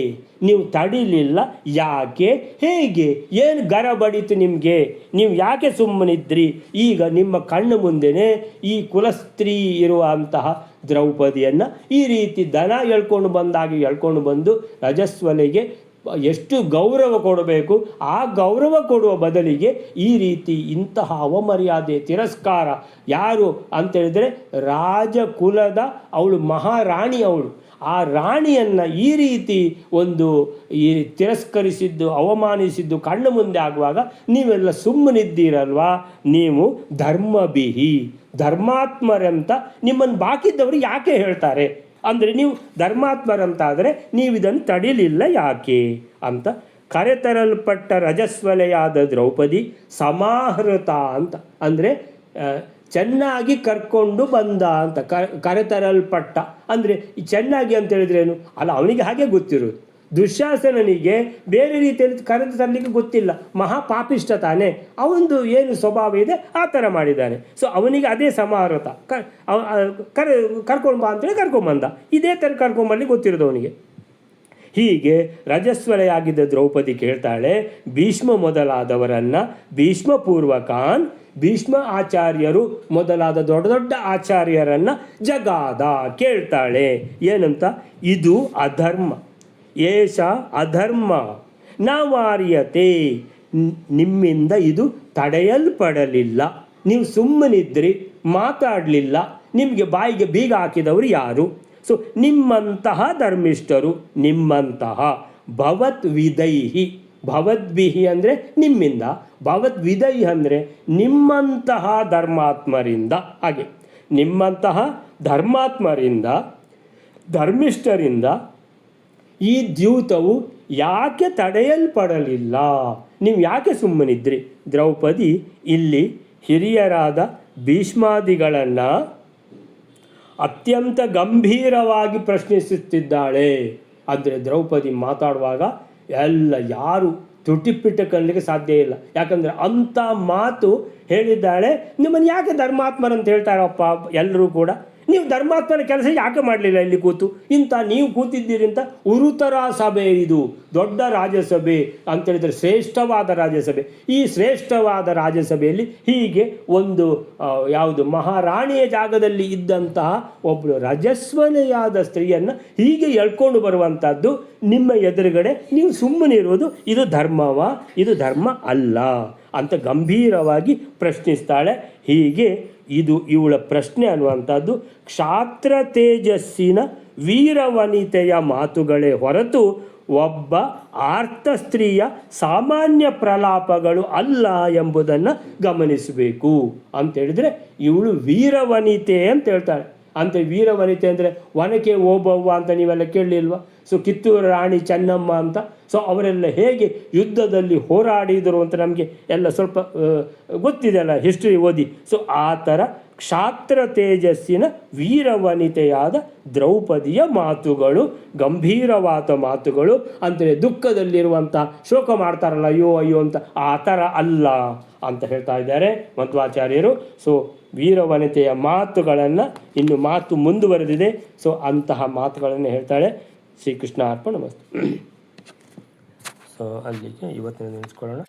ನೀವು ತಡಿಲಿಲ್ಲ, ಯಾಕೆ, ಹೇಗೆ, ಏನು ಗರ ಬಡಿತು ನಿಮಗೆ, ನೀವು ಯಾಕೆ ಸುಮ್ಮನಿದ್ರಿ? ಈಗ ನಿಮ್ಮ ಕಣ್ಣು ಮುಂದೆನೇ ಈ ಕುಲಸ್ತ್ರೀ ಇರುವಂತಹ ದ್ರೌಪದಿಯನ್ನು ಈ ರೀತಿ ದನ ಎಳ್ಕೊಂಡು ಬಂದು ರಜಸ್ವಲೆಗೆ ಎಷ್ಟು ಗೌರವ ಕೊಡಬೇಕು, ಆ ಗೌರವ ಕೊಡುವ ಬದಲಿಗೆ ಈ ರೀತಿ ಇಂತಹ ಅವಮರ್ಯಾದೆ, ತಿರಸ್ಕಾರ. ಯಾರು ಅಂತೇಳಿದರೆ ರಾಜಕುಲದ ಅವಳು ಮಹಾರಾಣಿ, ಅವಳು ಆ ರಾಣಿಯನ್ನು ಈ ರೀತಿ ಈ ತಿರಸ್ಕರಿಸಿದ್ದು, ಅವಮಾನಿಸಿದ್ದು ಕಣ್ಣು ಮುಂದೆ ಆಗುವಾಗ ನೀವೆಲ್ಲ ಸುಮ್ಮನಿದ್ದೀರಲ್ವಾ? ನೀವು ಧರ್ಮಬಿಹಿ, ಧರ್ಮಾತ್ಮರಂತ ನಿಮ್ಮನ್ನು ಬಾಕಿದ್ದವರು ಯಾಕೆ ಹೇಳ್ತಾರೆ? ಅಂದರೆ ನೀವು ಧರ್ಮಾತ್ಮರಂತಾದರೆ ನೀವು ಇದನ್ನು ತಡಿಲಿಲ್ಲ ಯಾಕೆ ಅಂತ. ಕರೆತರಲ್ಪಟ್ಟ ರಜಸ್ವಲೆಯಾದ ದ್ರೌಪದಿ ಸಮಾಹೃತ ಅಂತ ಅಂದರೆ ಚೆನ್ನಾಗಿ ಕರ್ಕೊಂಡು ಬಂದ ಅಂತ. ಕರೆತರಲ್ಪಟ್ಟ ಅಂದರೆ ಚೆನ್ನಾಗಿ ಅಂತ ಹೇಳಿದ್ರೇನು? ಅಲ್ಲ, ಅವನಿಗೆ ಹಾಗೆ ಗೊತ್ತಿರೋದು. ದುಶ್ಯಾಸನನಿಗೆ ಬೇರೆ ರೀತಿಯಲ್ಲಿ ಕರೆದು ತರಲಿಕ್ಕೆ ಗೊತ್ತಿಲ್ಲ, ಮಹಾಪಾಪಿಷ್ಟ ತಾನೇ, ಅವನದು ಏನು ಸ್ವಭಾವ ಇದೆ ಆ ಥರ ಮಾಡಿದ್ದಾನೆ. ಸೊ ಅವನಿಗೆ ಅದೇ ಸಮಾಹೃತ, ಕರ್ಕೊಂಡು ಬಾ ಅಂತೇಳಿ ಕರ್ಕೊಂಬಂದ, ಇದೇ ಥರ ಕರ್ಕೊಂಬರ್ಲಿಕ್ಕೆ ಗೊತ್ತಿರೋದು ಅವನಿಗೆ. ಹೀಗೆ ರಜಸ್ವಲೆಯಾಗಿದ್ದ ದ್ರೌಪದಿ ಕೇಳ್ತಾಳೆ, ಭೀಷ್ಮ ಮೊದಲಾದವರನ್ನು, ಭೀಷ್ಮ ಪೂರ್ವಕಾನ್, ಭೀಷ್ಮ ಆಚಾರ್ಯರು ಮೊದಲಾದ ದೊಡ್ಡ ದೊಡ್ಡ ಆಚಾರ್ಯರನ್ನು ಜಗಾದ ಕೇಳ್ತಾಳೆ. ಏನಂತ? ಇದು ಅಧರ್ಮ, ಏಷ ಅಧರ್ಮ ನಾವಾರ್ಯತೆ, ನಿಮ್ಮಿಂದ ಇದು ತಡೆಯಲ್ಪಡಲಿಲ್ಲ. ನೀವು ಸುಮ್ಮನಿದ್ರಿ, ಮಾತಾಡಲಿಲ್ಲ, ನಿಮಗೆ ಬಾಯಿಗೆ ಬೀಗ ಹಾಕಿದವರು ಯಾರು? ಸೊ ನಿಮ್ಮಂತಹ ಧರ್ಮಿಷ್ಠರು, ನಿಮ್ಮಂತಹ ಭವದ್ವಿದೈಹಿ, ಭವದ್ಭಿಹಿ ಅಂದರೆ ನಿಮ್ಮಿಂದ, ಭವದ್ವಿದೈಹಿ ಅಂದರೆ ನಿಮ್ಮಂತಹ ಧರ್ಮಾತ್ಮರಿಂದ. ಹಾಗೆ ನಿಮ್ಮಂತಹ ಧರ್ಮಾತ್ಮರಿಂದ, ಧರ್ಮಿಷ್ಠರಿಂದ ಈ ದ್ಯೂತವು ಯಾಕೆ ತಡೆಯಲ್ಪಡಲಿಲ್ಲ? ನೀವು ಯಾಕೆ ಸುಮ್ಮನಿದ್ರಿ? ದ್ರೌಪದಿ ಇಲ್ಲಿ ಹಿರಿಯರಾದ ಭೀಷ್ಮಾದಿಗಳನ್ನು ಅತ್ಯಂತ ಗಂಭೀರವಾಗಿ ಪ್ರಶ್ನಿಸುತ್ತಿದ್ದಾಳೆ. ಅಂದರೆ ದ್ರೌಪದಿ ಮಾತಾಡುವಾಗ ಯಾರು ತುಟಿಪಿಟ ಕನ್ನಲಿಕ್ಕೆ ಸಾಧ್ಯ ಇಲ್ಲ. ಯಾಕಂದರೆ ಅಂಥ ಮಾತು ಹೇಳಿದ್ದಾಳೆ. ನಿಮ್ಮನ್ನು ಯಾಕೆ ಧರ್ಮಾತ್ಮರಂತ ಹೇಳ್ತಾರಪ್ಪ ಎಲ್ಲರೂ ಕೂಡ? ನೀವು ಧರ್ಮಾತ್ಮನ ಕೆಲಸ ಯಾಕೆ ಮಾಡಲಿಲ್ಲ ಇಲ್ಲಿ ಕೂತು? ನೀವು ಕೂತಿದ್ದೀರಿ ಅಂತ ಉರುತರ ಸಭೆ, ಇದು ದೊಡ್ಡ ರಾಜ್ಯಸಭೆ ಅಂತೇಳಿದರೆ ಶ್ರೇಷ್ಠವಾದ ರಾಜ್ಯಸಭೆ. ಈ ಶ್ರೇಷ್ಠವಾದ ರಾಜ್ಯಸಭೆಯಲ್ಲಿ ಹೀಗೆ ಯಾವುದು ಮಹಾರಾಣಿಯ ಜಾಗದಲ್ಲಿ ಇದ್ದಂತಹ ಒಬ್ಬಳು ರಜಸ್ವಲೆಯಾದ ಸ್ತ್ರೀಯನ್ನು ಹೀಗೆ ಎಳ್ಕೊಂಡು ಬರುವಂಥದ್ದು ನಿಮ್ಮ ಎದುರುಗಡೆ ನೀವು ಸುಮ್ಮನಿರುವುದು ಇದು ಧರ್ಮವಾ? ಇದು ಧರ್ಮ ಅಲ್ಲ ಅಂತ ಗಂಭೀರವಾಗಿ ಪ್ರಶ್ನಿಸ್ತಾಳೆ. ಹೀಗೆ ಇವಳ ಪ್ರಶ್ನೆ ಅನ್ನುವಂಥದ್ದು ಕ್ಷಾತ್ರ ತೇಜಸ್ಸಿನ ವೀರವನಿತೆಯ ಮಾತುಗಳೇ ಹೊರತು ಒಬ್ಬ ಆರ್ತ ಸ್ತ್ರೀಯ ಸಾಮಾನ್ಯ ಪ್ರಲಾಪಗಳು ಅಲ್ಲ ಎಂಬುದನ್ನು ಗಮನಿಸಬೇಕು ಅಂತೇಳಿದರೆ, ಇವಳು ವೀರವನಿತೆ ಅಂತ ಹೇಳ್ತಾಳೆ. ಅಂತ ವೀರವನಿತೆ ಅಂದರೆ ಒನಕೆ ಓಬವ್ವ ಅಂತ ನೀವೆಲ್ಲ ಕೇಳಲಿಲ್ವಾ? ಸೊ ಕಿತ್ತೂರು ರಾಣಿ ಚೆನ್ನಮ್ಮ ಅಂತ. ಸೊ ಅವರೆಲ್ಲ ಹೇಗೆ ಯುದ್ಧದಲ್ಲಿ ಹೋರಾಡಿದರು ಅಂತ ನಮಗೆ ಎಲ್ಲ ಸ್ವಲ್ಪ ಗೊತ್ತಿದೆಯಲ್ಲ, ಹಿಸ್ಟ್ರಿ ಓದಿ. ಸೊ ಆ ಥರ ಕ್ಷಾತ್ರ ತೇಜಸ್ಸಿನ ವೀರವನಿತೆಯಾದ ದ್ರೌಪದಿಯ ಮಾತುಗಳು ಗಂಭೀರವಾದ ಮಾತುಗಳು. ಅಂದರೆ ದುಃಖದಲ್ಲಿರುವಂಥ ಶೋಕ ಮಾಡ್ತಾರಲ್ಲ, ಅಯ್ಯೋ ಅಯ್ಯೋ ಅಂತ, ಆ ಥರ ಅಲ್ಲ ಅಂತ ಹೇಳ್ತಾ ಇದ್ದಾರೆ ಮಧ್ವಾಚಾರ್ಯರು. ಸೊ ವೀರವನಿತೆಯ ಮಾತುಗಳನ್ನು, ಇನ್ನು ಮಾತು ಮುಂದುವರೆದಿದೆ. ಸೊ ಅಂತಹ ಮಾತುಗಳನ್ನು ಹೇಳ್ತಾಳೆ. ಶ್ರೀಕೃಷ್ಣ ಅರ್ಪಣ ಮಸ್ತು. ಸೊ ಅಲ್ಲಿಗೆ ಇವತ್ತಿನ ನಿಲ್ಲಿಸ್ಕೊಳ್ಳೋಣ.